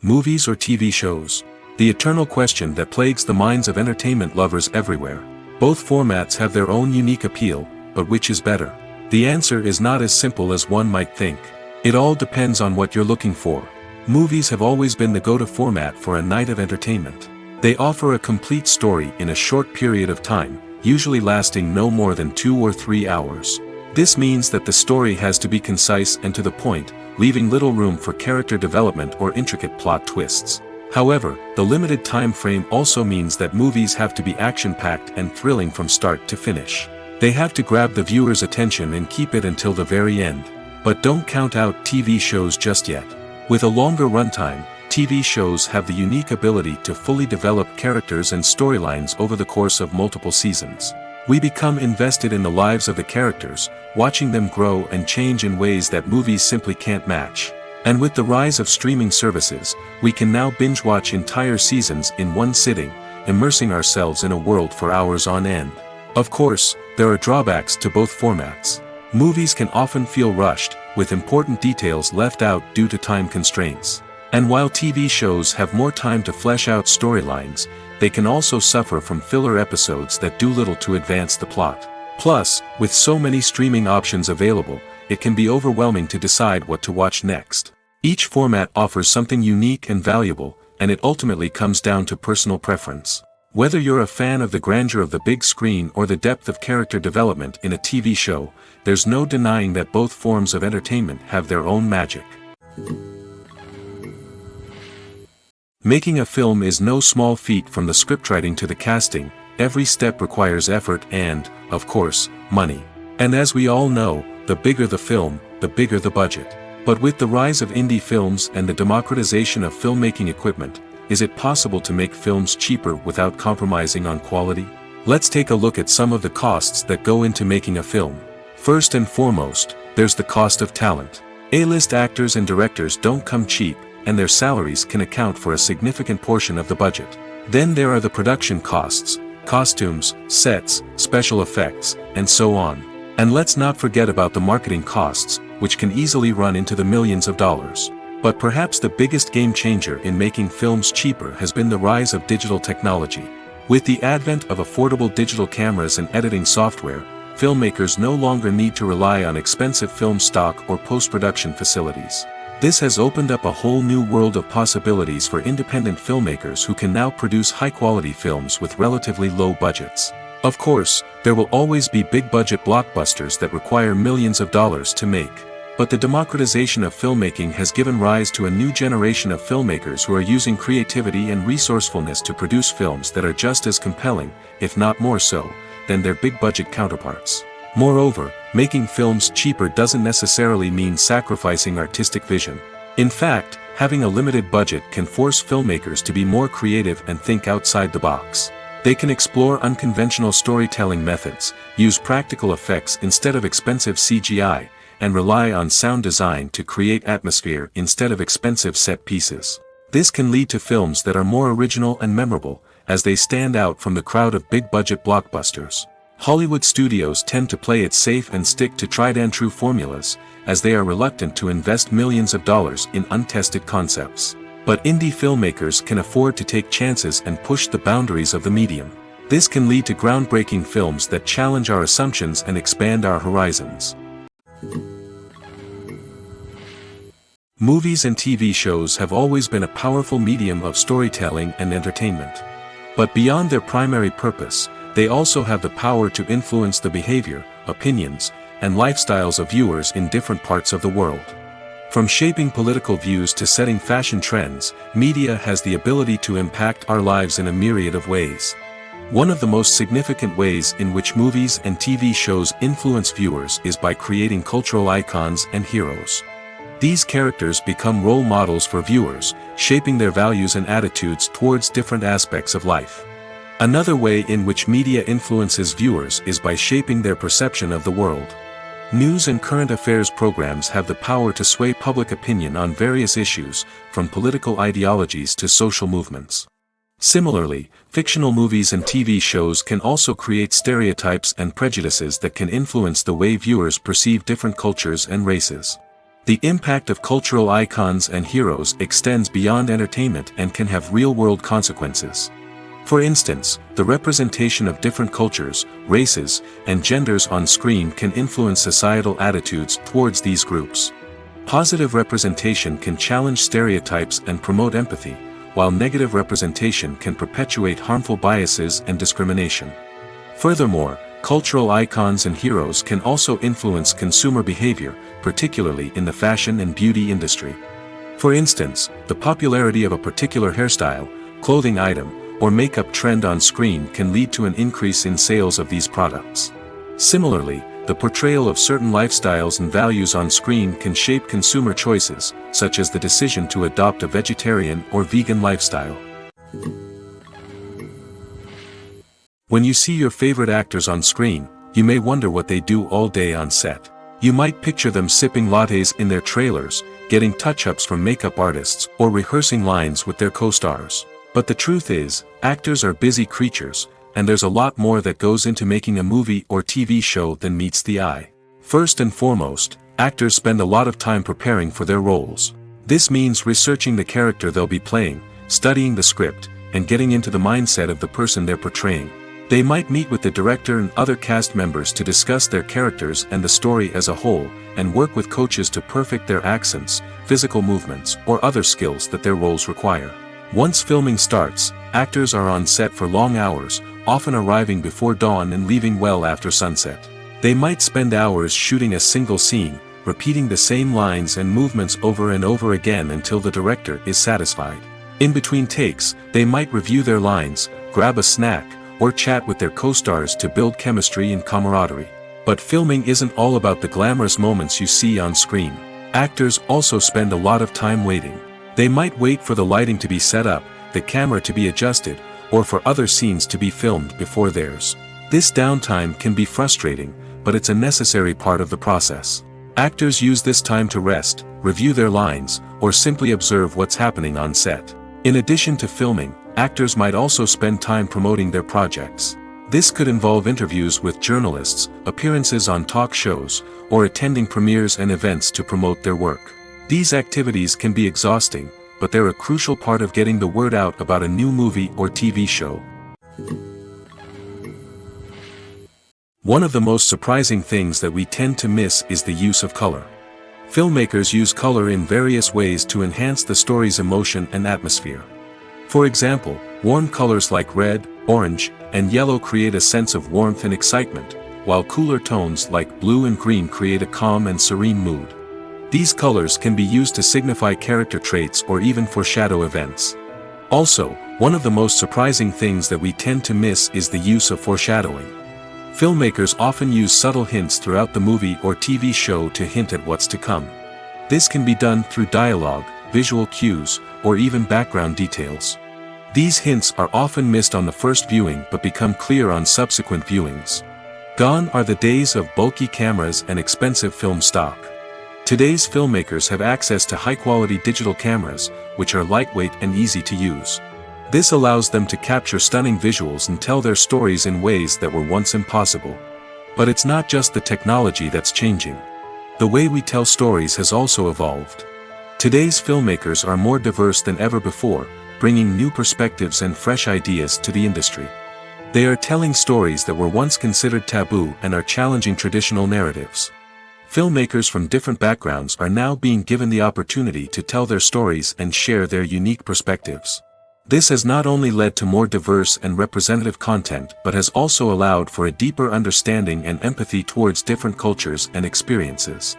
Movies or TV shows? The eternal question that plagues the minds of entertainment lovers everywhere. Both formats have their own unique appeal, but which is better? The answer is not as simple as one might think. It all depends on what you're looking for. Movies have always been the go-to format for a night of entertainment. They offer a complete story in a short period of time, usually lasting no more than 2 or 3 hours. This means that the story has to be concise and to the point, leaving little room for character development or intricate plot twists. However, the limited time frame also means that movies have to be action-packed and thrilling from start to finish. They have to grab the viewer's attention and keep it until the very end. But don't count out TV shows just yet. With a longer runtime, TV shows have the unique ability to fully develop characters and storylines over the course of multiple seasons. We become invested in the lives of the characters, watching them grow and change in ways that movies simply can't match. And with the rise of streaming services, we can now binge-watch entire seasons in one sitting, immersing ourselves in a world for hours on end. Of course, there are drawbacks to both formats. Movies can often feel rushed, with important details left out due to time constraints. And while TV shows have more time to flesh out storylines, they can also suffer from filler episodes that do little to advance the plot. Plus, with so many streaming options available, it can be overwhelming to decide what to watch next. Each format offers something unique and valuable, and it ultimately comes down to personal preference. Whether you're a fan of the grandeur of the big screen or the depth of character development in a TV show, there's no denying that both forms of entertainment have their own magic. Making a film is no small feat. From the scriptwriting to the casting, every step requires effort and, of course, money. And as we all know, the bigger the film, the bigger the budget. But with the rise of indie films and the democratization of filmmaking equipment, is it possible to make films cheaper without compromising on quality? Let's take a look at some of the costs that go into making a film. First and foremost, there's the cost of talent. A-list actors and directors don't come cheap, and their salaries can account for a significant portion of the budget. Then there are the production costs, costumes, sets, special effects, and so on. And let's not forget about the marketing costs, which can easily run into the millions of dollars. But perhaps the biggest game changer in making films cheaper has been the rise of digital technology. With the advent of affordable digital cameras and editing software, filmmakers no longer need to rely on expensive film stock or post-production facilities. This has opened up a whole new world of possibilities for independent filmmakers who can now produce high-quality films with relatively low budgets. Of course, there will always be big-budget blockbusters that require millions of dollars to make. But the democratization of filmmaking has given rise to a new generation of filmmakers who are using creativity and resourcefulness to produce films that are just as compelling, if not more so, than their big-budget counterparts. Moreover, making films cheaper doesn't necessarily mean sacrificing artistic vision. In fact, having a limited budget can force filmmakers to be more creative and think outside the box. They can explore unconventional storytelling methods, use practical effects instead of expensive CGI, and rely on sound design to create atmosphere instead of expensive set pieces. This can lead to films that are more original and memorable, as they stand out from the crowd of big-budget blockbusters. Hollywood studios tend to play it safe and stick to tried-and-true formulas, as they are reluctant to invest millions of dollars in untested concepts. But indie filmmakers can afford to take chances and push the boundaries of the medium. This can lead to groundbreaking films that challenge our assumptions and expand our horizons. Movies and TV shows have always been a powerful medium of storytelling and entertainment. But beyond their primary purpose, they also have the power to influence the behavior, opinions, and lifestyles of viewers in different parts of the world. From shaping political views to setting fashion trends, media has the ability to impact our lives in a myriad of ways. One of the most significant ways in which movies and TV shows influence viewers is by creating cultural icons and heroes. These characters become role models for viewers, shaping their values and attitudes towards different aspects of life. Another way in which media influences viewers is by shaping their perception of the world. News and current affairs programs have the power to sway public opinion on various issues, from political ideologies to social movements. Similarly, fictional movies and TV shows can also create stereotypes and prejudices that can influence the way viewers perceive different cultures and races. The impact of cultural icons and heroes extends beyond entertainment and can have real-world consequences. For instance, the representation of different cultures, races, and genders on screen can influence societal attitudes towards these groups. Positive representation can challenge stereotypes and promote empathy, while negative representation can perpetuate harmful biases and discrimination. Furthermore, cultural icons and heroes can also influence consumer behavior, particularly in the fashion and beauty industry. For instance, the popularity of a particular hairstyle, clothing item, or makeup trend on screen can lead to an increase in sales of these products. Similarly, the portrayal of certain lifestyles and values on screen can shape consumer choices, such as the decision to adopt a vegetarian or vegan lifestyle. When you see your favorite actors on screen, you may wonder what they do all day on set. You might picture them sipping lattes in their trailers, getting touch-ups from makeup artists, or rehearsing lines with their co-stars. But the truth is, actors are busy creatures, and there's a lot more that goes into making a movie or TV show than meets the eye. First and foremost, actors spend a lot of time preparing for their roles. This means researching the character they'll be playing, studying the script, and getting into the mindset of the person they're portraying. They might meet with the director and other cast members to discuss their characters and the story as a whole, and work with coaches to perfect their accents, physical movements, or other skills that their roles require. Once filming starts, actors are on set for long hours, often arriving before dawn and leaving well after sunset. They might spend hours shooting a single scene, repeating the same lines and movements over and over again until the director is satisfied. In between takes, they might review their lines, grab a snack, or chat with their co-stars to build chemistry and camaraderie. But filming isn't all about the glamorous moments you see on screen. Actors also spend a lot of time waiting. They might wait for the lighting to be set up, the camera to be adjusted, or for other scenes to be filmed before theirs. This downtime can be frustrating, but it's a necessary part of the process. Actors use this time to rest, review their lines, or simply observe what's happening on set. In addition to filming, actors might also spend time promoting their projects. This could involve interviews with journalists, appearances on talk shows, or attending premieres and events to promote their work. These activities can be exhausting, but they're a crucial part of getting the word out about a new movie or TV show. One of the most surprising things that we tend to miss is the use of color. Filmmakers use color in various ways to enhance the story's emotion and atmosphere. For example, warm colors like red, orange, and yellow create a sense of warmth and excitement, while cooler tones like blue and green create a calm and serene mood. These colors can be used to signify character traits or even foreshadow events. Also, one of the most surprising things that we tend to miss is the use of foreshadowing. Filmmakers often use subtle hints throughout the movie or TV show to hint at what's to come. This can be done through dialogue, visual cues, or even background details. These hints are often missed on the first viewing but become clear on subsequent viewings. Gone are the days of bulky cameras and expensive film stock. Today's filmmakers have access to high-quality digital cameras, which are lightweight and easy to use. This allows them to capture stunning visuals and tell their stories in ways that were once impossible. But it's not just the technology that's changing. The way we tell stories has also evolved. Today's filmmakers are more diverse than ever before, bringing new perspectives and fresh ideas to the industry. They are telling stories that were once considered taboo and are challenging traditional narratives. Filmmakers from different backgrounds are now being given the opportunity to tell their stories and share their unique perspectives. This has not only led to more diverse and representative content but has also allowed for a deeper understanding and empathy towards different cultures and experiences.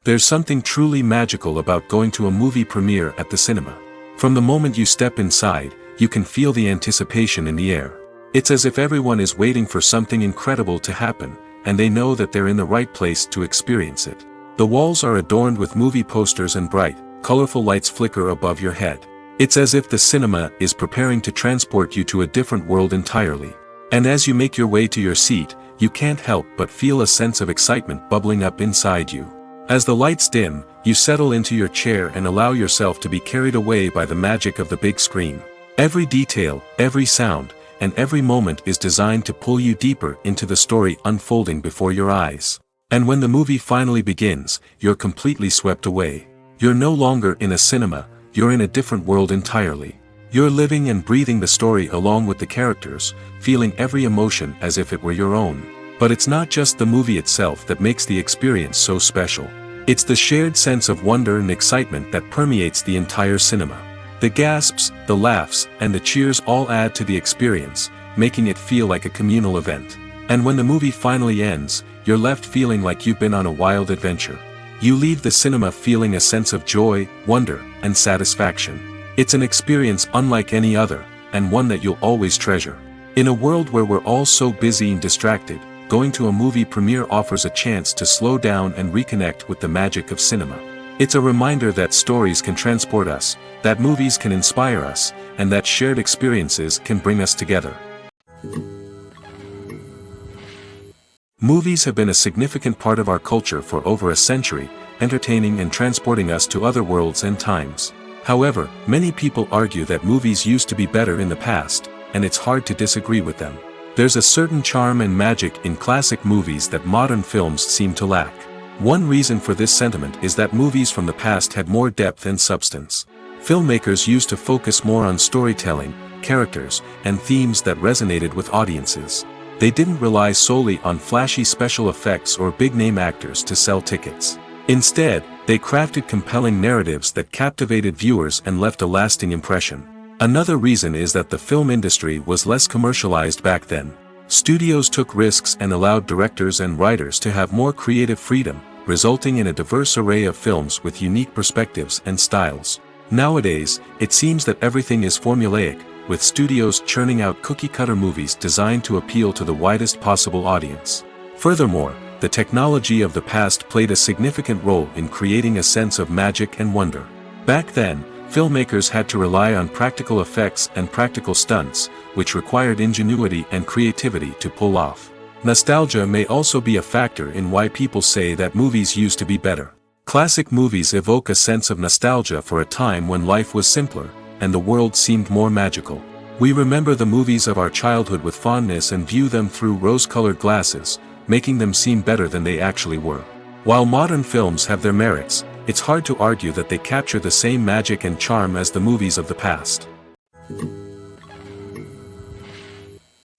There's something truly magical about going to a movie premiere at the cinema. From the moment you step inside, you can feel the anticipation in the air. It's as if everyone is waiting for something incredible to happen, and they know that they're in the right place to experience it. The walls are adorned with movie posters and bright, colorful lights flicker above your head. It's as if the cinema is preparing to transport you to a different world entirely. And as you make your way to your seat, you can't help but feel a sense of excitement bubbling up inside you. As the lights dim, you settle into your chair and allow yourself to be carried away by the magic of the big screen. Every detail, every sound, and every moment is designed to pull you deeper into the story unfolding before your eyes. And when the movie finally begins, you're completely swept away. You're no longer in a cinema, you're in a different world entirely. You're living and breathing the story along with the characters, feeling every emotion as if it were your own. But it's not just the movie itself that makes the experience so special. It's the shared sense of wonder and excitement that permeates the entire cinema. The gasps, the laughs, and the cheers all add to the experience, making it feel like a communal event. And when the movie finally ends, you're left feeling like you've been on a wild adventure. You leave the cinema feeling a sense of joy, wonder, and satisfaction. It's an experience unlike any other, and one that you'll always treasure. In a world where we're all so busy and distracted, going to a movie premiere offers a chance to slow down and reconnect with the magic of cinema. It's a reminder that stories can transport us, that movies can inspire us, and that shared experiences can bring us together. Movies have been a significant part of our culture for over a century, entertaining and transporting us to other worlds and times. However, many people argue that movies used to be better in the past, and it's hard to disagree with them. There's a certain charm and magic in classic movies that modern films seem to lack. One reason for this sentiment is that movies from the past had more depth and substance. Filmmakers used to focus more on storytelling, characters, and themes that resonated with audiences. They didn't rely solely on flashy special effects or big-name actors to sell tickets. Instead, they crafted compelling narratives that captivated viewers and left a lasting impression. Another reason is that the film industry was less commercialized back then. Studios took risks and allowed directors and writers to have more creative freedom, resulting in a diverse array of films with unique perspectives and styles. Nowadays, it seems that everything is formulaic, with studios churning out cookie-cutter movies designed to appeal to the widest possible audience. Furthermore, the technology of the past played a significant role in creating a sense of magic and wonder. Back then, filmmakers had to rely on practical effects and practical stunts, which required ingenuity and creativity to pull off. Nostalgia may also be a factor in why people say that movies used to be better. Classic movies evoke a sense of nostalgia for a time when life was simpler, and the world seemed more magical. We remember the movies of our childhood with fondness and view them through rose-colored glasses, making them seem better than they actually were. While modern films have their merits, it's hard to argue that they capture the same magic and charm as the movies of the past.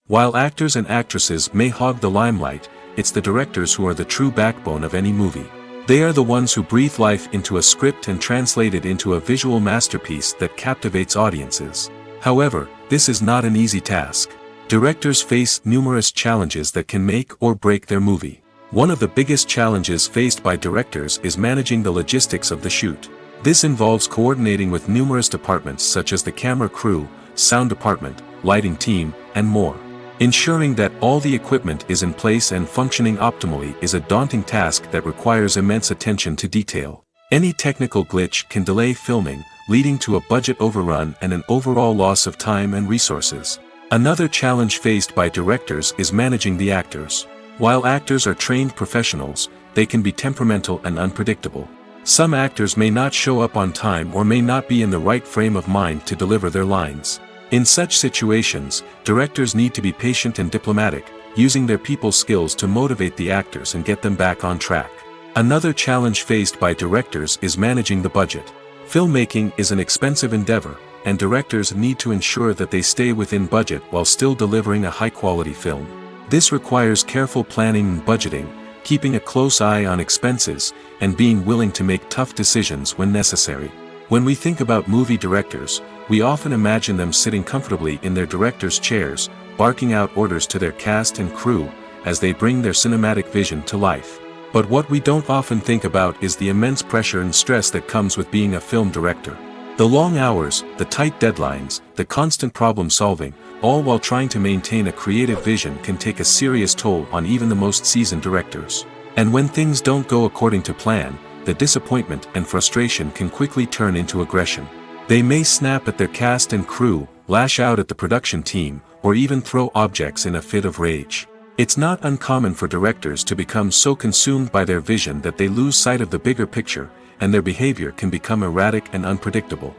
While actors and actresses may hog the limelight, it's the directors who are the true backbone of any movie. They are the ones who breathe life into a script and translate it into a visual masterpiece that captivates audiences. However, this is not an easy task. Directors face numerous challenges that can make or break their movie. One of the biggest challenges faced by directors is managing the logistics of the shoot. This involves coordinating with numerous departments such as the camera crew, sound department, lighting team, and more. Ensuring that all the equipment is in place and functioning optimally is a daunting task that requires immense attention to detail. Any technical glitch can delay filming, leading to a budget overrun and an overall loss of time and resources. Another challenge faced by directors is managing the actors. While actors are trained professionals, they can be temperamental and unpredictable. Some actors may not show up on time or may not be in the right frame of mind to deliver their lines. In such situations, directors need to be patient and diplomatic, using their people skills to motivate the actors and get them back on track. Another challenge faced by directors is managing the budget. Filmmaking is an expensive endeavor, and directors need to ensure that they stay within budget while still delivering a high-quality film. This requires careful planning and budgeting, keeping a close eye on expenses, and being willing to make tough decisions when necessary. When we think about movie directors, we often imagine them sitting comfortably in their director's chairs, barking out orders to their cast and crew, as they bring their cinematic vision to life. But what we don't often think about is the immense pressure and stress that comes with being a film director. The long hours, the tight deadlines, the constant problem-solving, all while trying to maintain a creative vision can take a serious toll on even the most seasoned directors. And when things don't go according to plan, the disappointment and frustration can quickly turn into aggression. They may snap at their cast and crew, lash out at the production team, or even throw objects in a fit of rage. It's not uncommon for directors to become so consumed by their vision that they lose sight of the bigger picture, and their behavior can become erratic and unpredictable.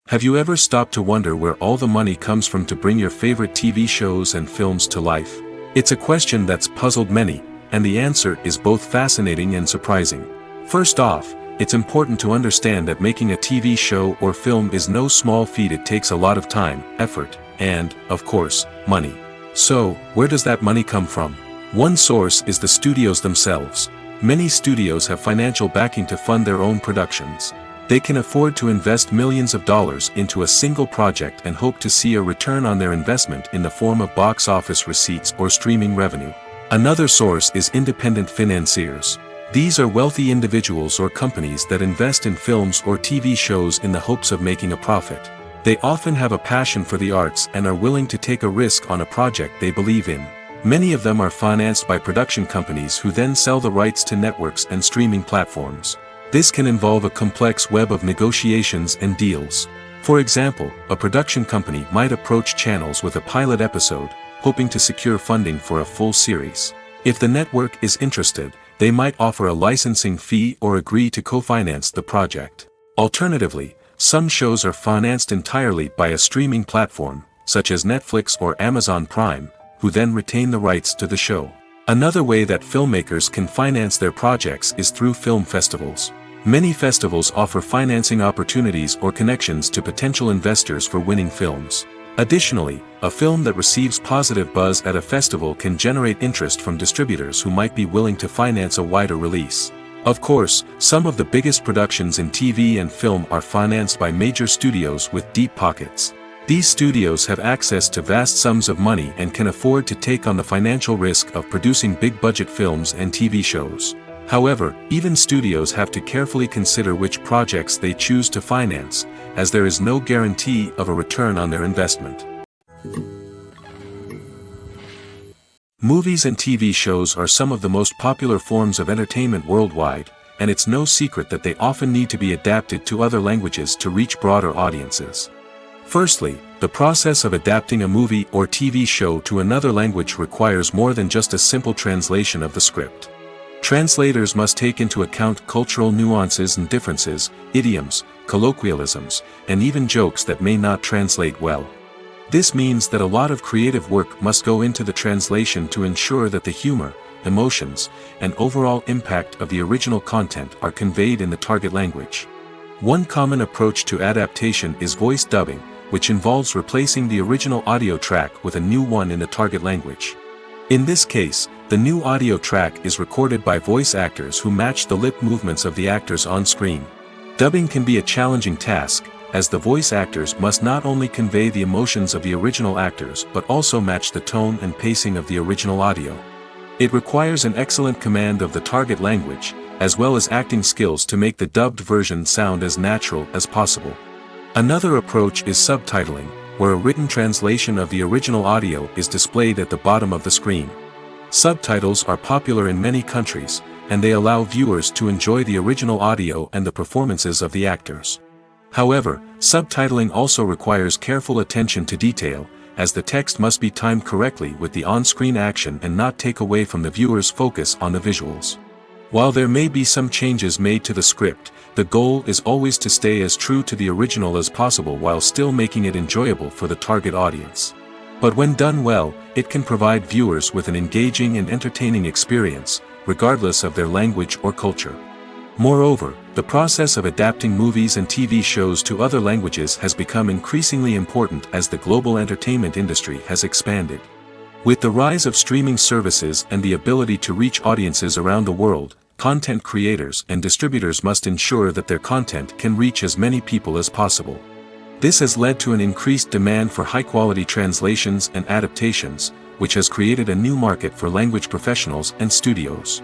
Have you ever stopped to wonder where all the money comes from to bring your favorite TV shows and films to life? It's a question that's puzzled many, and the answer is both fascinating and surprising. First off, it's important to understand that making a TV show or film is no small feat. It takes a lot of time, effort, and, of course, money. So, where does that money come from? One source is the studios themselves. Many studios have financial backing to fund their own productions. They can afford to invest millions of dollars into a single project and hope to see a return on their investment in the form of box office receipts or streaming revenue. Another source is independent financiers. These are wealthy individuals or companies that invest in films or TV shows in the hopes of making a profit. They often have a passion for the arts and are willing to take a risk on a project they believe in. Many of them are financed by production companies who then sell the rights to networks and streaming platforms. This can involve a complex web of negotiations and deals. For example, a production company might approach channels with a pilot episode, hoping to secure funding for a full series. If the network is interested, they might offer a licensing fee or agree to co-finance the project. Alternatively, some shows are financed entirely by a streaming platform, such as Netflix or Amazon Prime, who then retain the rights to the show. Another way that filmmakers can finance their projects is through film festivals. Many festivals offer financing opportunities or connections to potential investors for winning films. Additionally, a film that receives positive buzz at a festival can generate interest from distributors who might be willing to finance a wider release. Of course, some of the biggest productions in TV and film are financed by major studios with deep pockets. These studios have access to vast sums of money and can afford to take on the financial risk of producing big-budget films and TV shows. However, even studios have to carefully consider which projects they choose to finance, as there is no guarantee of a return on their investment. Movies and TV shows are some of the most popular forms of entertainment worldwide, and it's no secret that they often need to be adapted to other languages to reach broader audiences. Firstly, the process of adapting a movie or TV show to another language requires more than just a simple translation of the script. Translators must take into account cultural nuances and differences, idioms, colloquialisms, and even jokes that may not translate well. This means that a lot of creative work must go into the translation to ensure that the humor, emotions, and overall impact of the original content are conveyed in the target language. One common approach to adaptation is voice dubbing, which involves replacing the original audio track with a new one in the target language. In this case, the new audio track is recorded by voice actors who match the lip movements of the actors on screen. Dubbing can be a challenging task, as the voice actors must not only convey the emotions of the original actors but also match the tone and pacing of the original audio. It requires an excellent command of the target language, as well as acting skills to make the dubbed version sound as natural as possible. Another approach is subtitling, where a written translation of the original audio is displayed at the bottom of the screen. Subtitles are popular in many countries, and they allow viewers to enjoy the original audio and the performances of the actors. However, subtitling also requires careful attention to detail, as the text must be timed correctly with the on-screen action and not take away from the viewer's focus on the visuals. While there may be some changes made to the script, the goal is always to stay as true to the original as possible while still making it enjoyable for the target audience. But when done well, it can provide viewers with an engaging and entertaining experience, regardless of their language or culture. Moreover, the process of adapting movies and TV shows to other languages has become increasingly important as the global entertainment industry has expanded. With the rise of streaming services and the ability to reach audiences around the world, content creators and distributors must ensure that their content can reach as many people as possible. This has led to an increased demand for high-quality translations and adaptations, which has created a new market for language professionals and studios.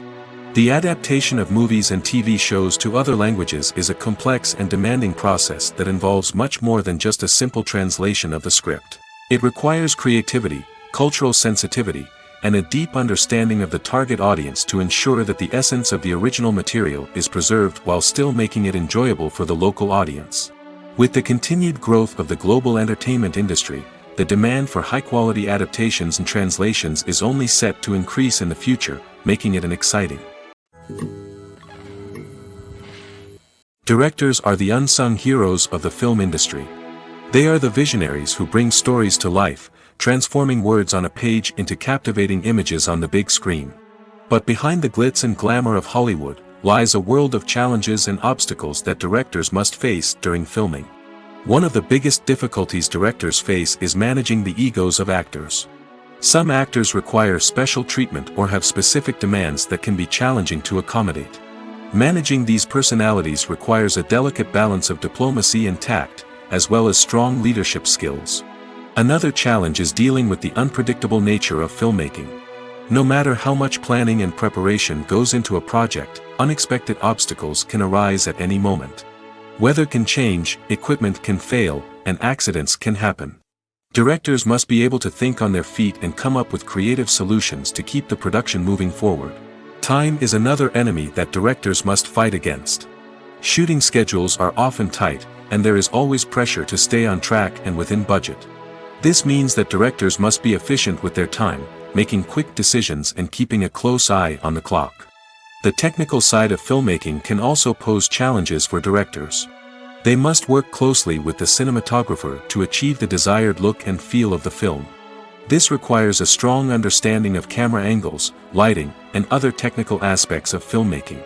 The adaptation of movies and TV shows to other languages is a complex and demanding process that involves much more than just a simple translation of the script. It requires creativity, cultural sensitivity, and a deep understanding of the target audience to ensure that the essence of the original material is preserved while still making it enjoyable for the local audience. With the continued growth of the global entertainment industry, the demand for high-quality adaptations and translations is only set to increase in the future, making it exciting. Directors are the unsung heroes of the film industry. They are the visionaries who bring stories to life, transforming words on a page into captivating images on the big screen. But behind the glitz and glamour of Hollywood, lies a world of challenges and obstacles that directors must face during filming. One of the biggest difficulties directors face is managing the egos of actors. Some actors require special treatment or have specific demands that can be challenging to accommodate. Managing these personalities requires a delicate balance of diplomacy and tact, as well as strong leadership skills. Another challenge is dealing with the unpredictable nature of filmmaking. No matter how much planning and preparation goes into a project, unexpected obstacles can arise at any moment. Weather can change, equipment can fail, and accidents can happen. Directors must be able to think on their feet and come up with creative solutions to keep the production moving forward. Time is another enemy that directors must fight against. Shooting schedules are often tight, and there is always pressure to stay on track and within budget. This means that directors must be efficient with their time, making quick decisions and keeping a close eye on the clock. The technical side of filmmaking can also pose challenges for directors. They must work closely with the cinematographer to achieve the desired look and feel of the film. This requires a strong understanding of camera angles, lighting, and other technical aspects of filmmaking.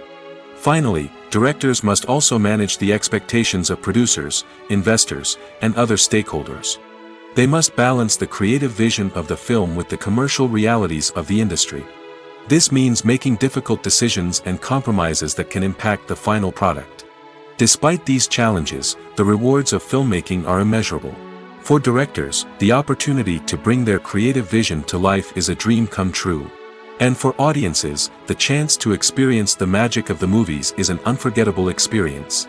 Finally, directors must also manage the expectations of producers, investors, and other stakeholders. They must balance the creative vision of the film with the commercial realities of the industry. This means making difficult decisions and compromises that can impact the final product. Despite these challenges, the rewards of filmmaking are immeasurable. For directors, the opportunity to bring their creative vision to life is a dream come true. And for audiences, the chance to experience the magic of the movies is an unforgettable experience.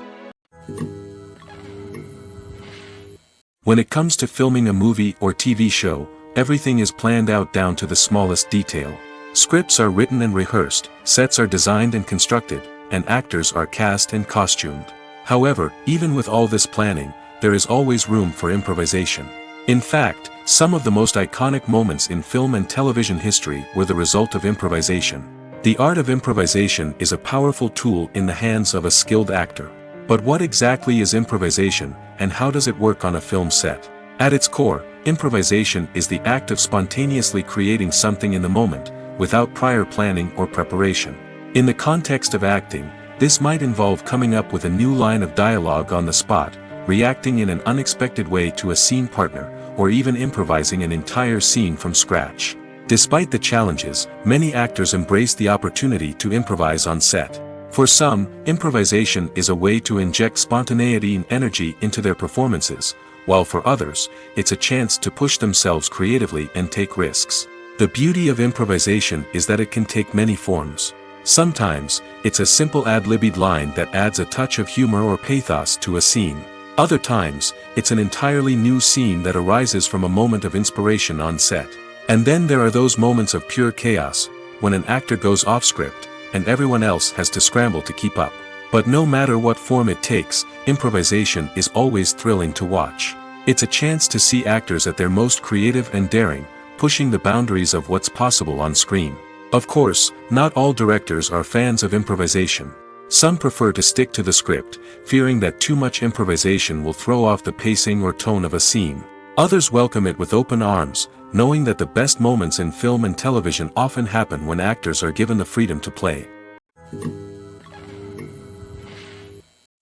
When it comes to filming a movie or TV show, everything is planned out down to the smallest detail. Scripts are written and rehearsed, sets are designed and constructed, and actors are cast and costumed. However, even with all this planning, there is always room for improvisation. In fact, some of the most iconic moments in film and television history were the result of improvisation. The art of improvisation is a powerful tool in the hands of a skilled actor. But what exactly is improvisation, and how does it work on a film set? At its core, improvisation is the act of spontaneously creating something in the moment, without prior planning or preparation. In the context of acting, this might involve coming up with a new line of dialogue on the spot, reacting in an unexpected way to a scene partner, or even improvising an entire scene from scratch. Despite the challenges, many actors embrace the opportunity to improvise on set. For some, improvisation is a way to inject spontaneity and energy into their performances, while for others, it's a chance to push themselves creatively and take risks. The beauty of improvisation is that it can take many forms. Sometimes, it's a simple ad-libbed line that adds a touch of humor or pathos to a scene. Other times, it's an entirely new scene that arises from a moment of inspiration on set. And then there are those moments of pure chaos, when an actor goes off script, and everyone else has to scramble to keep up. But no matter what form it takes, improvisation is always thrilling to watch. It's a chance to see actors at their most creative and daring, pushing the boundaries of what's possible on screen. Of course, not all directors are fans of improvisation. Some prefer to stick to the script, fearing that too much improvisation will throw off the pacing or tone of a scene. Others welcome it with open arms, knowing that the best moments in film and television often happen when actors are given the freedom to play.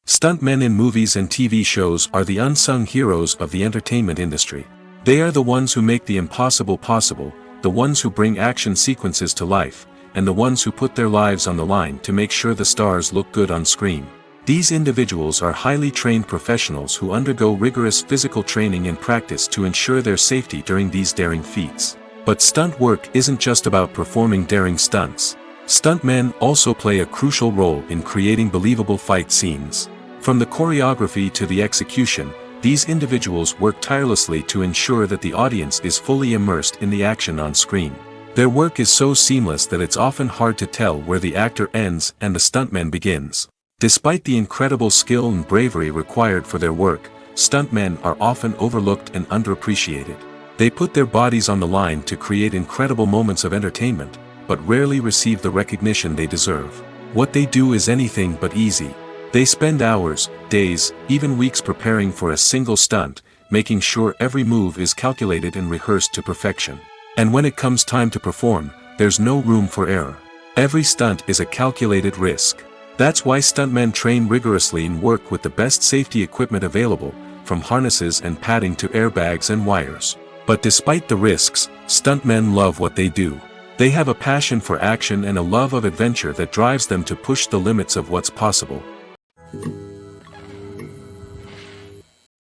Stuntmen in movies and TV shows are the unsung heroes of the entertainment industry. They are the ones who make the impossible possible, the ones who bring action sequences to life, and the ones who put their lives on the line to make sure the stars look good on screen. These individuals are highly trained professionals who undergo rigorous physical training and practice to ensure their safety during these daring feats. But stunt work isn't just about performing daring stunts. Stuntmen also play a crucial role in creating believable fight scenes. From the choreography to the execution, these individuals work tirelessly to ensure that the audience is fully immersed in the action on screen. Their work is so seamless that it's often hard to tell where the actor ends and the stuntman begins. Despite the incredible skill and bravery required for their work, stuntmen are often overlooked and underappreciated. They put their bodies on the line to create incredible moments of entertainment, but rarely receive the recognition they deserve. What they do is anything but easy. They spend hours, days, even weeks preparing for a single stunt, making sure every move is calculated and rehearsed to perfection. And when it comes time to perform, there's no room for error. Every stunt is a calculated risk. That's why stuntmen train rigorously and work with the best safety equipment available, from harnesses and padding to airbags and wires. But despite the risks, stuntmen love what they do. They have a passion for action and a love of adventure that drives them to push the limits of what's possible.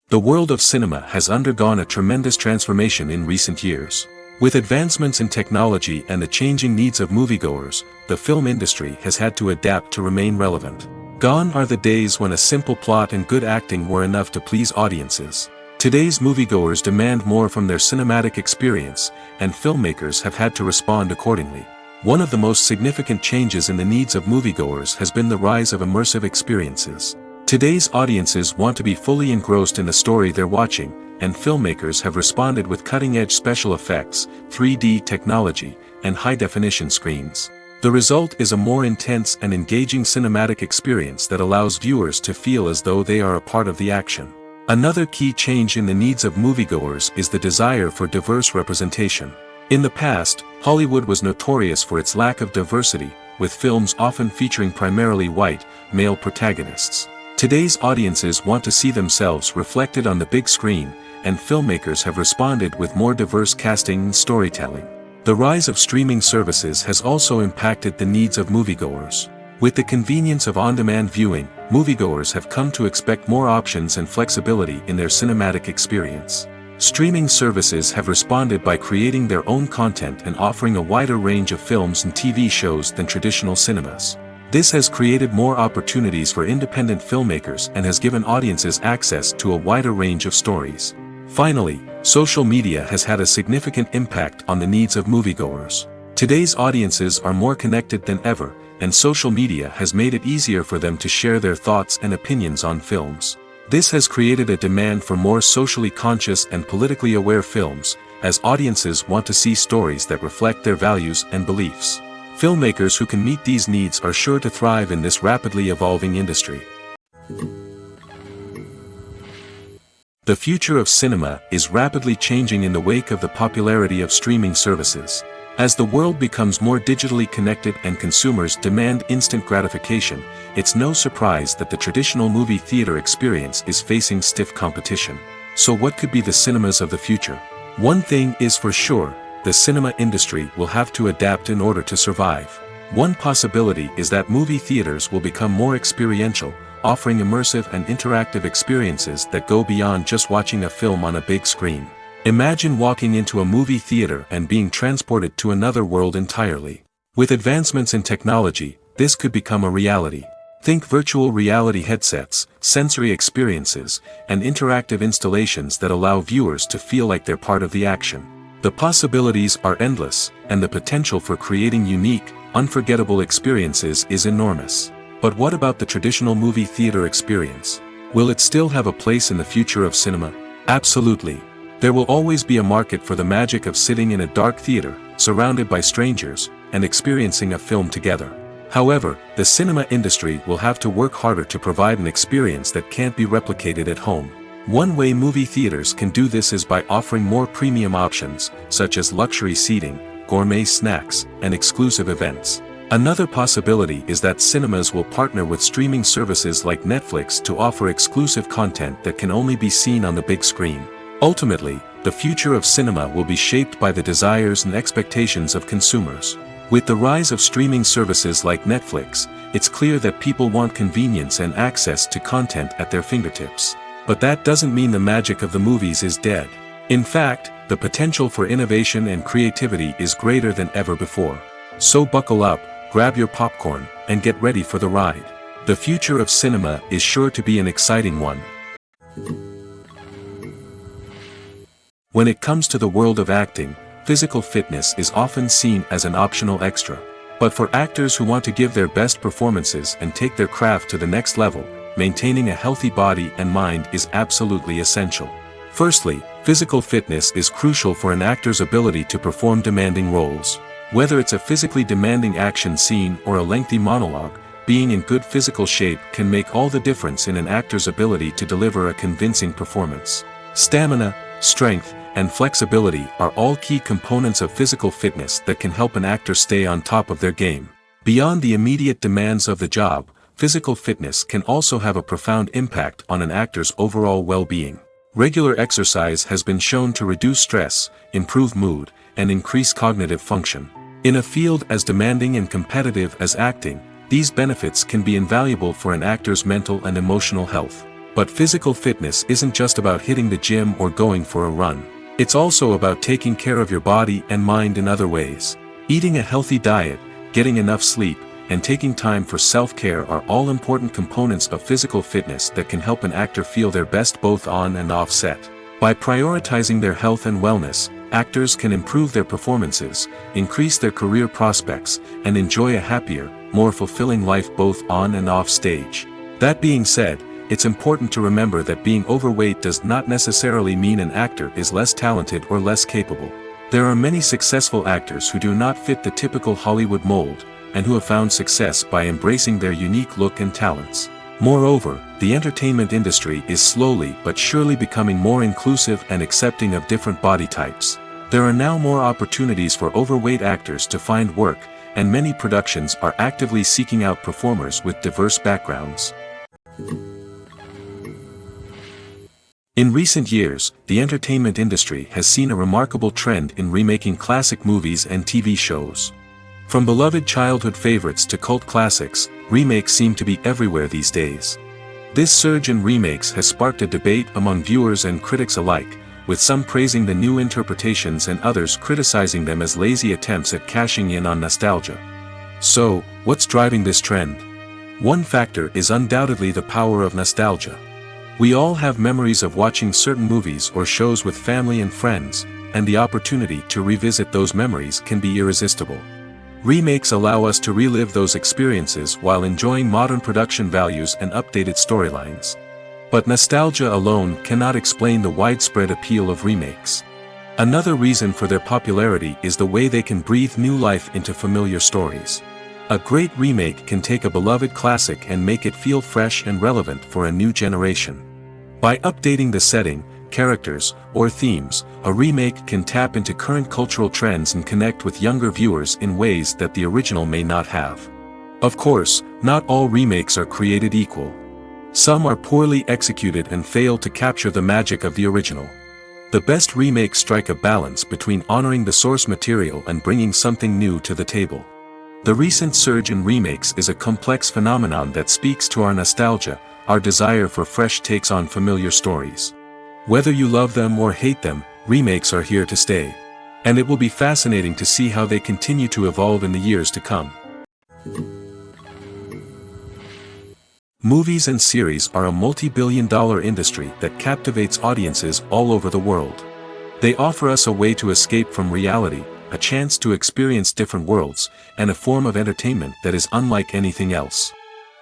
The world of cinema has undergone a tremendous transformation in recent years. With advancements in technology and the changing needs of moviegoers, the film industry has had to adapt to remain relevant. Gone are the days when a simple plot and good acting were enough to please audiences. Today's moviegoers demand more from their cinematic experience, and filmmakers have had to respond accordingly. One of the most significant changes in the needs of moviegoers has been the rise of immersive experiences. Today's audiences want to be fully engrossed in the story they're watching, and filmmakers have responded with cutting-edge special effects, 3D technology, and high-definition screens. The result is a more intense and engaging cinematic experience that allows viewers to feel as though they are a part of the action. Another key change in the needs of moviegoers is the desire for diverse representation. In the past, Hollywood was notorious for its lack of diversity, with films often featuring primarily white, male protagonists. Today's audiences want to see themselves reflected on the big screen, and filmmakers have responded with more diverse casting and storytelling. The rise of streaming services has also impacted the needs of moviegoers. With the convenience of on-demand viewing, moviegoers have come to expect more options and flexibility in their cinematic experience. Streaming services have responded by creating their own content and offering a wider range of films and TV shows than traditional cinemas. This has created more opportunities for independent filmmakers and has given audiences access to a wider range of stories. Finally, social media has had a significant impact on the needs of moviegoers. Today's audiences are more connected than ever, and social media has made it easier for them to share their thoughts and opinions on films. This has created a demand for more socially conscious and politically aware films, as audiences want to see stories that reflect their values and beliefs. Filmmakers who can meet these needs are sure to thrive in this rapidly evolving industry. The future of cinema is rapidly changing in the wake of the popularity of streaming services. As the world becomes more digitally connected and consumers demand instant gratification, it's no surprise that the traditional movie theater experience is facing stiff competition. So what could be the cinemas of the future? One thing is for sure, the cinema industry will have to adapt in order to survive. One possibility is that movie theaters will become more experiential, offering immersive and interactive experiences that go beyond just watching a film on a big screen. Imagine walking into a movie theater and being transported to another world entirely. With advancements in technology, this could become a reality. Think virtual reality headsets, sensory experiences, and interactive installations that allow viewers to feel like they're part of the action. The possibilities are endless, and the potential for creating unique, unforgettable experiences is enormous. But what about the traditional movie theater experience? Will it still have a place in the future of cinema? Absolutely. There will always be a market for the magic of sitting in a dark theater, surrounded by strangers, and experiencing a film together. However, the cinema industry will have to work harder to provide an experience that can't be replicated at home. One way movie theaters can do this is by offering more premium options, such as luxury seating, gourmet snacks, and exclusive events. Another possibility is that cinemas will partner with streaming services like Netflix to offer exclusive content that can only be seen on the big screen. Ultimately, the future of cinema will be shaped by the desires and expectations of consumers. With the rise of streaming services like Netflix, it's clear that people want convenience and access to content at their fingertips. But that doesn't mean the magic of the movies is dead. In fact, the potential for innovation and creativity is greater than ever before. So buckle up, grab your popcorn, and get ready for the ride. The future of cinema is sure to be an exciting one. When it comes to the world of acting, physical fitness is often seen as an optional extra. But for actors who want to give their best performances and take their craft to the next level, maintaining a healthy body and mind is absolutely essential. Firstly, physical fitness is crucial for an actor's ability to perform demanding roles. Whether it's a physically demanding action scene or a lengthy monologue, being in good physical shape can make all the difference in an actor's ability to deliver a convincing performance. Stamina, strength, and flexibility are all key components of physical fitness that can help an actor stay on top of their game. Beyond the immediate demands of the job, physical fitness can also have a profound impact on an actor's overall well-being. Regular exercise has been shown to reduce stress, improve mood, and increase cognitive function. In a field as demanding and competitive as acting, these benefits can be invaluable for an actor's mental and emotional health. But physical fitness isn't just about hitting the gym or going for a run. It's also about taking care of your body and mind in other ways. Eating a healthy diet, getting enough sleep, and taking time for self-care are all important components of physical fitness that can help an actor feel their best both on and off set. By prioritizing their health and wellness, actors can improve their performances, increase their career prospects, and enjoy a happier, more fulfilling life both on and off stage. That being said, it's important to remember that being overweight does not necessarily mean an actor is less talented or less capable. There are many successful actors who do not fit the typical Hollywood mold, and who have found success by embracing their unique look and talents. Moreover, the entertainment industry is slowly but surely becoming more inclusive and accepting of different body types. There are now more opportunities for overweight actors to find work, and many productions are actively seeking out performers with diverse backgrounds. In recent years, the entertainment industry has seen a remarkable trend in remaking classic movies and TV shows. From beloved childhood favorites to cult classics, remakes seem to be everywhere these days. This surge in remakes has sparked a debate among viewers and critics alike, with some praising the new interpretations and others criticizing them as lazy attempts at cashing in on nostalgia. So, what's driving this trend? One factor is undoubtedly the power of nostalgia. We all have memories of watching certain movies or shows with family and friends, and the opportunity to revisit those memories can be irresistible. Remakes allow us to relive those experiences while enjoying modern production values and updated storylines. But nostalgia alone cannot explain the widespread appeal of remakes. Another reason for their popularity is the way they can breathe new life into familiar stories. A great remake can take a beloved classic and make it feel fresh and relevant for a new generation. By updating the setting, characters, or themes, a remake can tap into current cultural trends and connect with younger viewers in ways that the original may not have. Of course, not all remakes are created equal. Some are poorly executed and fail to capture the magic of the original. The best remakes strike a balance between honoring the source material and bringing something new to the table. The recent surge in remakes is a complex phenomenon that speaks to our nostalgia, our desire for fresh takes on familiar stories. Whether you love them or hate them, remakes are here to stay. And it will be fascinating to see how they continue to evolve in the years to come. Movies and series are a multi-billion-dollar industry that captivates audiences all over the world. They offer us a way to escape from reality, a chance to experience different worlds, and a form of entertainment that is unlike anything else.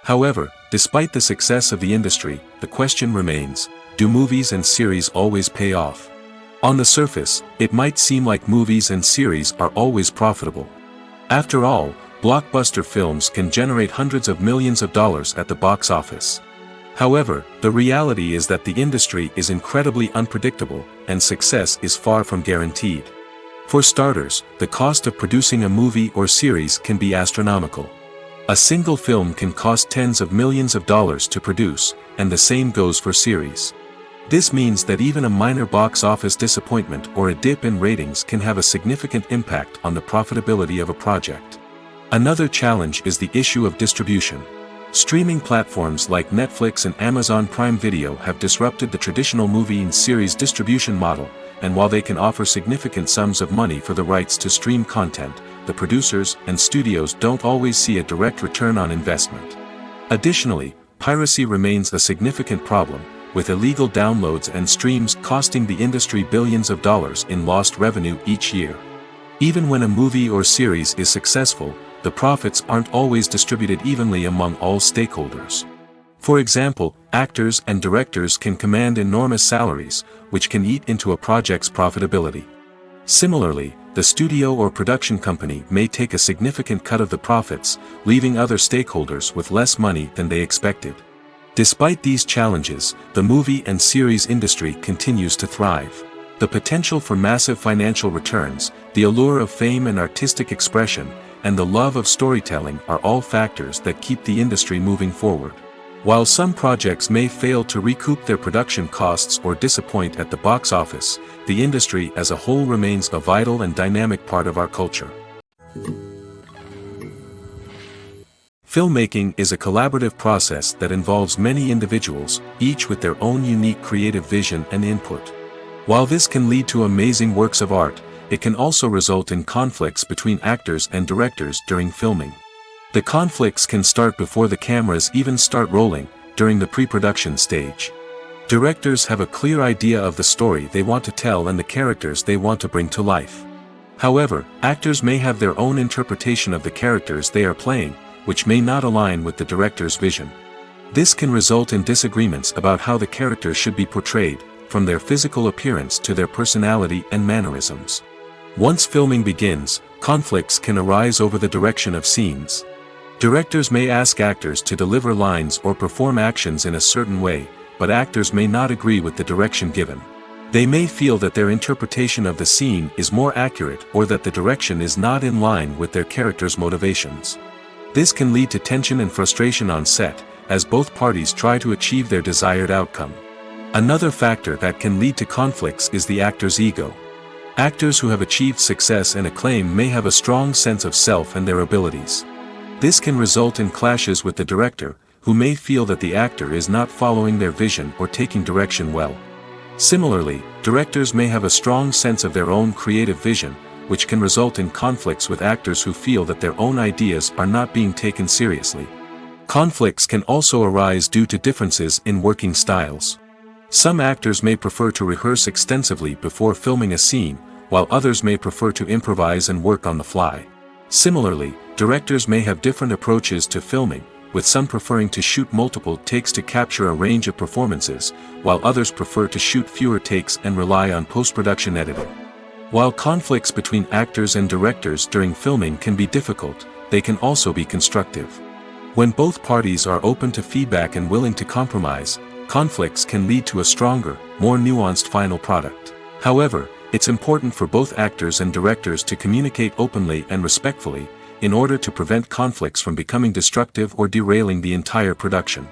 However, despite the success of the industry, the question remains: do movies and series always pay off? On the surface, it might seem like movies and series are always profitable. After all, blockbuster films can generate hundreds of millions of dollars at the box office. However, the reality is that the industry is incredibly unpredictable, and success is far from guaranteed. For starters, the cost of producing a movie or series can be astronomical. A single film can cost tens of millions of dollars to produce, and the same goes for series. This means that even a minor box office disappointment or a dip in ratings can have a significant impact on the profitability of a project. Another challenge is the issue of distribution. Streaming platforms like Netflix and Amazon Prime Video have disrupted the traditional movie and series distribution model, and while they can offer significant sums of money for the rights to stream content, the producers and studios don't always see a direct return on investment. Additionally, piracy remains a significant problem, with illegal downloads and streams costing the industry billions of dollars in lost revenue each year. Even when a movie or series is successful, the profits aren't always distributed evenly among all stakeholders. For example, actors and directors can command enormous salaries, which can eat into a project's profitability. Similarly, the studio or production company may take a significant cut of the profits, leaving other stakeholders with less money than they expected. Despite these challenges, the movie and series industry continues to thrive. The potential for massive financial returns, the allure of fame and artistic expression, and the love of storytelling are all factors that keep the industry moving forward. While some projects may fail to recoup their production costs or disappoint at the box office, the industry as a whole remains a vital and dynamic part of our culture. Filmmaking is a collaborative process that involves many individuals, each with their own unique creative vision and input. While this can lead to amazing works of art, it can also result in conflicts between actors and directors during filming. The conflicts can start before the cameras even start rolling, during the pre-production stage. Directors have a clear idea of the story they want to tell and the characters they want to bring to life. However, actors may have their own interpretation of the characters they are playing, which may not align with the director's vision. This can result in disagreements about how the characters should be portrayed, from their physical appearance to their personality and mannerisms. Once filming begins, conflicts can arise over the direction of scenes. Directors may ask actors to deliver lines or perform actions in a certain way, but actors may not agree with the direction given. They may feel that their interpretation of the scene is more accurate or that the direction is not in line with their character's motivations. This can lead to tension and frustration on set, as both parties try to achieve their desired outcome. Another factor that can lead to conflicts is the actor's ego. Actors who have achieved success and acclaim may have a strong sense of self and their abilities. This can result in clashes with the director, who may feel that the actor is not following their vision or taking direction well. Similarly, directors may have a strong sense of their own creative vision, which can result in conflicts with actors who feel that their own ideas are not being taken seriously. Conflicts can also arise due to differences in working styles. Some actors may prefer to rehearse extensively before filming a scene, while others may prefer to improvise and work on the fly. Similarly, directors may have different approaches to filming, with some preferring to shoot multiple takes to capture a range of performances, while others prefer to shoot fewer takes and rely on post-production editing. While conflicts between actors and directors during filming can be difficult, they can also be constructive. When both parties are open to feedback and willing to compromise, conflicts can lead to a stronger, more nuanced final product. However, it's important for both actors and directors to communicate openly and respectfully, in order to prevent conflicts from becoming destructive or derailing the entire production.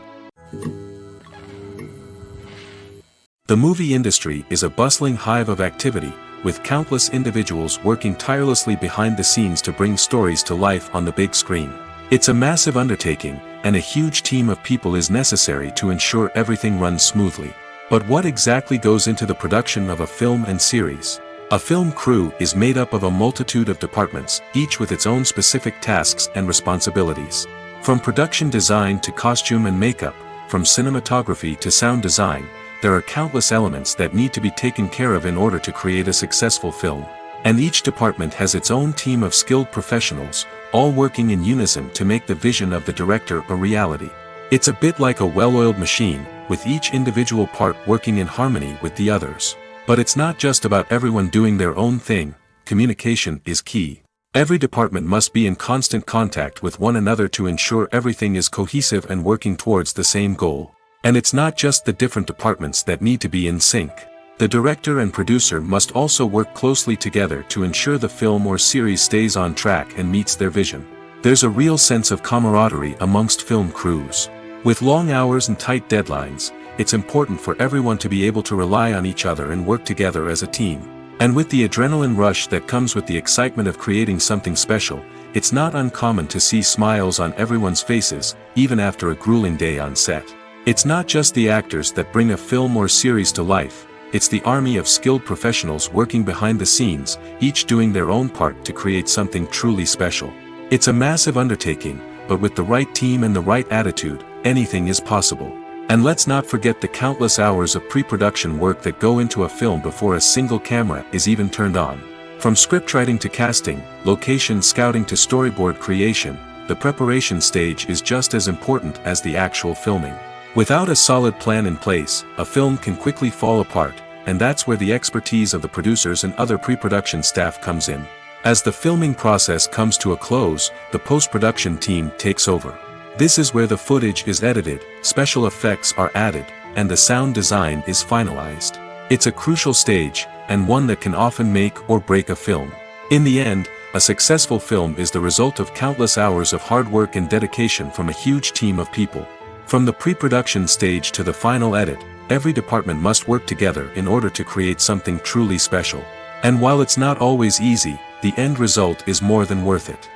The movie industry is a bustling hive of activity, with countless individuals working tirelessly behind the scenes to bring stories to life on the big screen. It's a massive undertaking, and a huge team of people is necessary to ensure everything runs smoothly. But what exactly goes into the production of a film and series? A film crew is made up of a multitude of departments, each with its own specific tasks and responsibilities. From production design to costume and makeup, from cinematography to sound design, there are countless elements that need to be taken care of in order to create a successful film. And each department has its own team of skilled professionals, all working in unison to make the vision of the director a reality. It's a bit like a well-oiled machine, with each individual part working in harmony with the others. But it's not just about everyone doing their own thing. Communication is key. Every department must be in constant contact with one another to ensure everything is cohesive and working towards the same goal. And it's not just the different departments that need to be in sync. The director and producer must also work closely together to ensure the film or series stays on track and meets their vision. There's a real sense of camaraderie amongst film crews. With long hours and tight deadlines, it's important for everyone to be able to rely on each other and work together as a team. And with the adrenaline rush that comes with the excitement of creating something special, it's not uncommon to see smiles on everyone's faces, even after a grueling day on set. It's not just the actors that bring a film or series to life, it's the army of skilled professionals working behind the scenes, each doing their own part to create something truly special. It's a massive undertaking, but with the right team and the right attitude, anything is possible. And let's not forget the countless hours of pre-production work that go into a film before a single camera is even turned on. From scriptwriting to casting, location scouting to storyboard creation, the preparation stage is just as important as the actual filming. Without a solid plan in place, a film can quickly fall apart, and that's where the expertise of the producers and other pre-production staff comes in. As the filming process comes to a close, the post-production team takes over. This is where the footage is edited, special effects are added, and the sound design is finalized. It's a crucial stage, and one that can often make or break a film. In the end, a successful film is the result of countless hours of hard work and dedication from a huge team of people. From the pre-production stage to the final edit, every department must work together in order to create something truly special. And while it's not always easy, the end result is more than worth it.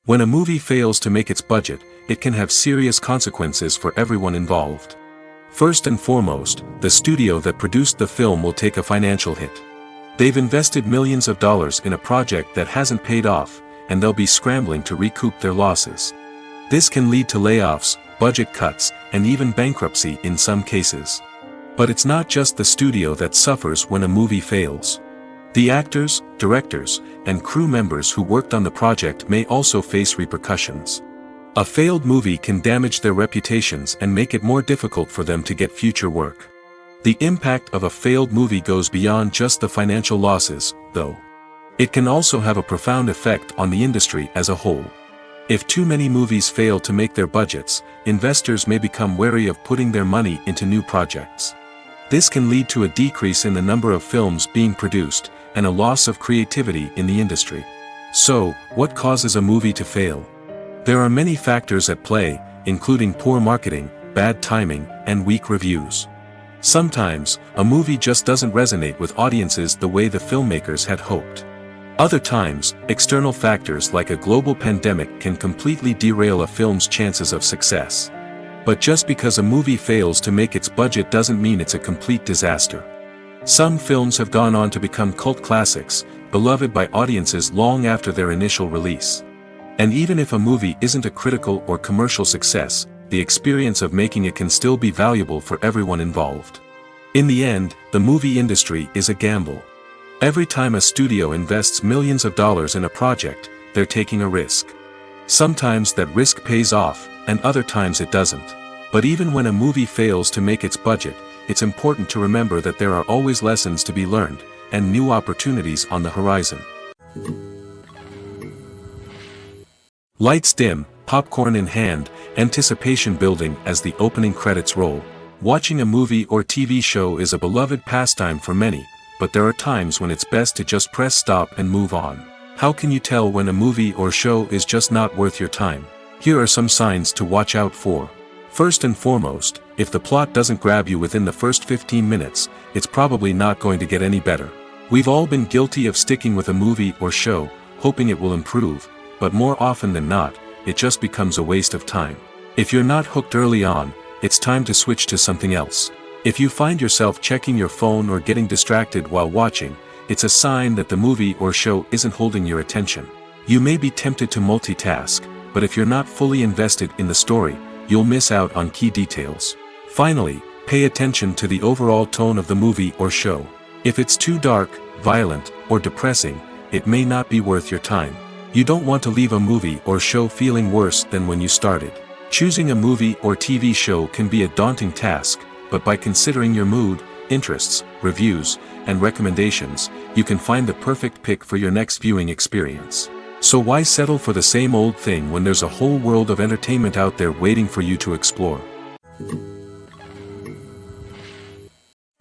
When a movie fails to make its budget, it can have serious consequences for everyone involved. First and foremost, the studio that produced the film will take a financial hit. They've invested millions of dollars in a project that hasn't paid off, and they'll be scrambling to recoup their losses. This can lead to layoffs, budget cuts, and even bankruptcy in some cases. But it's not just the studio that suffers when a movie fails. The actors, directors, and crew members who worked on the project may also face repercussions. A failed movie can damage their reputations and make it more difficult for them to get future work. The impact of a failed movie goes beyond just the financial losses, though. It can also have a profound effect on the industry as a whole. If too many movies fail to make their budgets, investors may become wary of putting their money into new projects. This can lead to a decrease in the number of films being produced, and a loss of creativity in the industry. So, what causes a movie to fail? There are many factors at play, including poor marketing, bad timing, and weak reviews. Sometimes, a movie just doesn't resonate with audiences the way the filmmakers had hoped. Other times, external factors like a global pandemic can completely derail a film's chances of success. But just because a movie fails to make its budget doesn't mean it's a complete disaster. Some films have gone on to become cult classics, beloved by audiences long after their initial release. And even if a movie isn't a critical or commercial success, the experience of making it can still be valuable for everyone involved. In the end, the movie industry is a gamble. Every time a studio invests millions of dollars in a project, they're taking a risk. Sometimes that risk pays off, and other times it doesn't. But even when a movie fails to make its budget, it's important to remember that there are always lessons to be learned, and new opportunities on the horizon. Lights dim, popcorn in hand, anticipation building as the opening credits roll. Watching a movie or TV show is a beloved pastime for many, but there are times when it's best to just press stop and move on. How can you tell when a movie or show is just not worth your time? Here are some signs to watch out for. First and foremost, if the plot doesn't grab you within the first 15 minutes, it's probably not going to get any better. We've all been guilty of sticking with a movie or show, hoping it will improve, but more often than not, it just becomes a waste of time. If you're not hooked early on, it's time to switch to something else. If you find yourself checking your phone or getting distracted while watching, it's a sign that the movie or show isn't holding your attention. You may be tempted to multitask, but if you're not fully invested in the story, you'll miss out on key details. Finally, pay attention to the overall tone of the movie or show. If it's too dark, violent, or depressing, it may not be worth your time. You don't want to leave a movie or show feeling worse than when you started. Choosing a movie or TV show can be a daunting task, but by considering your mood, interests, reviews, and recommendations, you can find the perfect pick for your next viewing experience. So why settle for the same old thing when there's a whole world of entertainment out there waiting for you to explore?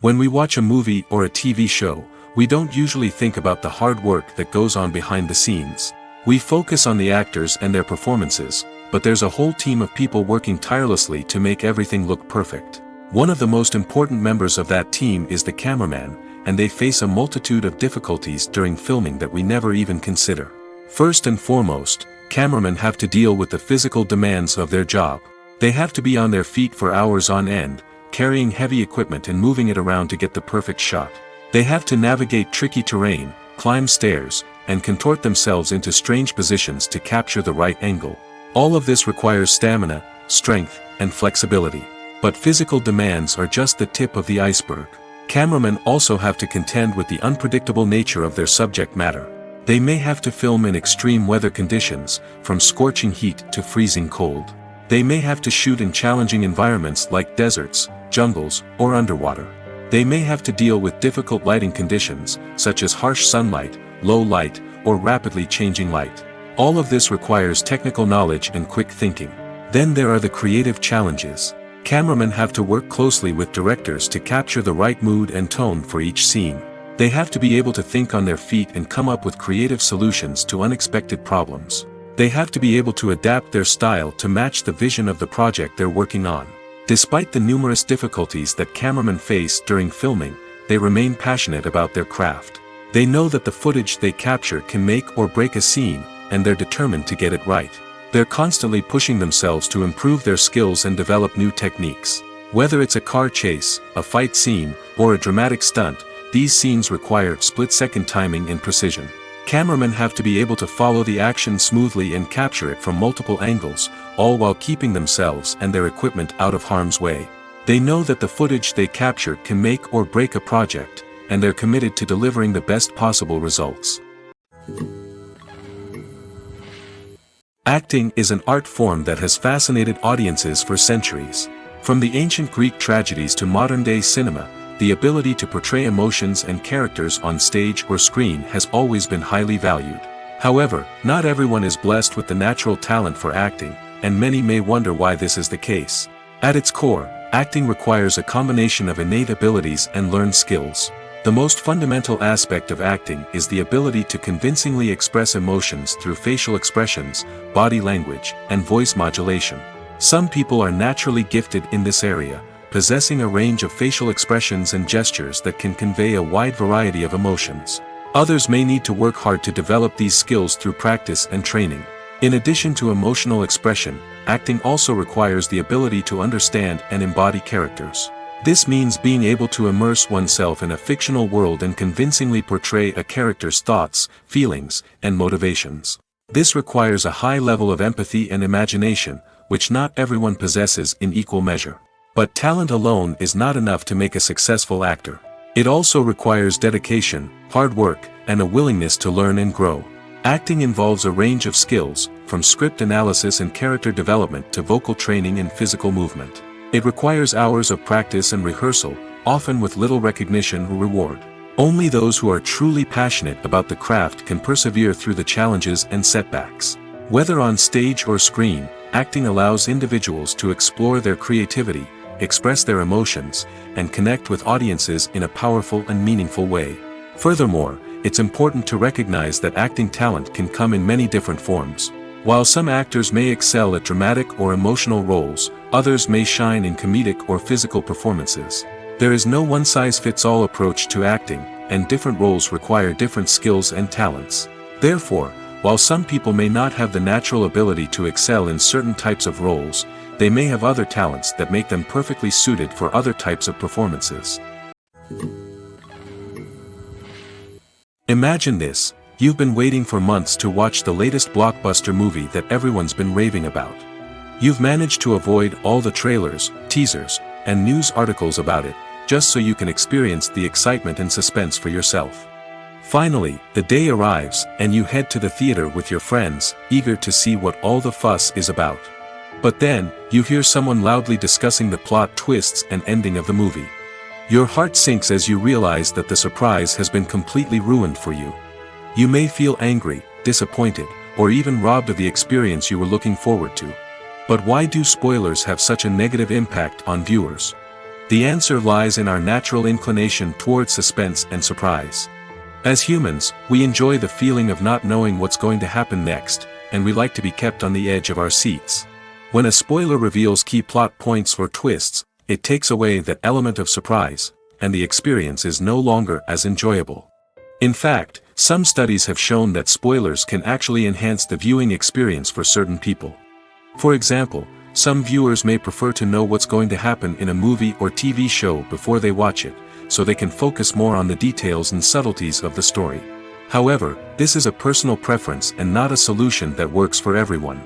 When we watch a movie or a TV show, we don't usually think about the hard work that goes on behind the scenes. We focus on the actors and their performances, but there's a whole team of people working tirelessly to make everything look perfect. One of the most important members of that team is the cameraman, and they face a multitude of difficulties during filming that we never even consider. First and foremost, cameramen have to deal with the physical demands of their job. They have to be on their feet for hours on end, carrying heavy equipment and moving it around to get the perfect shot. They have to navigate tricky terrain, climb stairs, and contort themselves into strange positions to capture the right angle. All of this requires stamina, strength, and flexibility. But physical demands are just the tip of the iceberg. Cameramen also have to contend with the unpredictable nature of their subject matter. They may have to film in extreme weather conditions, from scorching heat to freezing cold. They may have to shoot in challenging environments like deserts, jungles, or underwater. They may have to deal with difficult lighting conditions, such as harsh sunlight, low light, or rapidly changing light. All of this requires technical knowledge and quick thinking. Then there are the creative challenges. Cameramen have to work closely with directors to capture the right mood and tone for each scene. They have to be able to think on their feet and come up with creative solutions to unexpected problems. They have to be able to adapt their style to match the vision of the project they're working on. Despite the numerous difficulties that cameramen face during filming, they remain passionate about their craft. They know that the footage they capture can make or break a scene, and they're determined to get it right. They're constantly pushing themselves to improve their skills and develop new techniques. Whether it's a car chase, a fight scene, or a dramatic stunt, these scenes require split-second timing and precision. Cameramen have to be able to follow the action smoothly and capture it from multiple angles, all while keeping themselves and their equipment out of harm's way. They know that the footage they capture can make or break a project, and they're committed to delivering the best possible results. Acting is an art form that has fascinated audiences for centuries. From the ancient Greek tragedies to modern-day cinema, the ability to portray emotions and characters on stage or screen has always been highly valued. However, not everyone is blessed with the natural talent for acting, and many may wonder why this is the case. At its core, acting requires a combination of innate abilities and learned skills. The most fundamental aspect of acting is the ability to convincingly express emotions through facial expressions, body language, and voice modulation. Some people are naturally gifted in this area, possessing a range of facial expressions and gestures that can convey a wide variety of emotions. Others may need to work hard to develop these skills through practice and training. In addition to emotional expression, acting also requires the ability to understand and embody characters. This means being able to immerse oneself in a fictional world and convincingly portray a character's thoughts, feelings, and motivations. This requires a high level of empathy and imagination, which not everyone possesses in equal measure. But talent alone is not enough to make a successful actor. It also requires dedication, hard work, and a willingness to learn and grow. Acting involves a range of skills, from script analysis and character development to vocal training and physical movement. It requires hours of practice and rehearsal, often with little recognition or reward. Only those who are truly passionate about the craft can persevere through the challenges and setbacks. Whether on stage or screen, acting allows individuals to explore their creativity, express their emotions, and connect with audiences in a powerful and meaningful way. Furthermore, it's important to recognize that acting talent can come in many different forms. While some actors may excel at dramatic or emotional roles, others may shine in comedic or physical performances. There is no one-size-fits-all approach to acting, and different roles require different skills and talents. Therefore, while some people may not have the natural ability to excel in certain types of roles, they may have other talents that make them perfectly suited for other types of performances. Imagine this: you've been waiting for months to watch the latest blockbuster movie that everyone's been raving about. You've managed to avoid all the trailers, teasers, and news articles about it, just so you can experience the excitement and suspense for yourself. Finally, the day arrives, and you head to the theater with your friends, eager to see what all the fuss is about. But then, you hear someone loudly discussing the plot twists and ending of the movie. Your heart sinks as you realize that the surprise has been completely ruined for you. You may feel angry, disappointed, or even robbed of the experience you were looking forward to. But why do spoilers have such a negative impact on viewers? The answer lies in our natural inclination towards suspense and surprise. As humans, we enjoy the feeling of not knowing what's going to happen next, and we like to be kept on the edge of our seats. When a spoiler reveals key plot points or twists, it takes away that element of surprise, and the experience is no longer as enjoyable. In fact, some studies have shown that spoilers can actually enhance the viewing experience for certain people. For example, some viewers may prefer to know what's going to happen in a movie or TV show before they watch it, so they can focus more on the details and subtleties of the story. However, this is a personal preference and not a solution that works for everyone.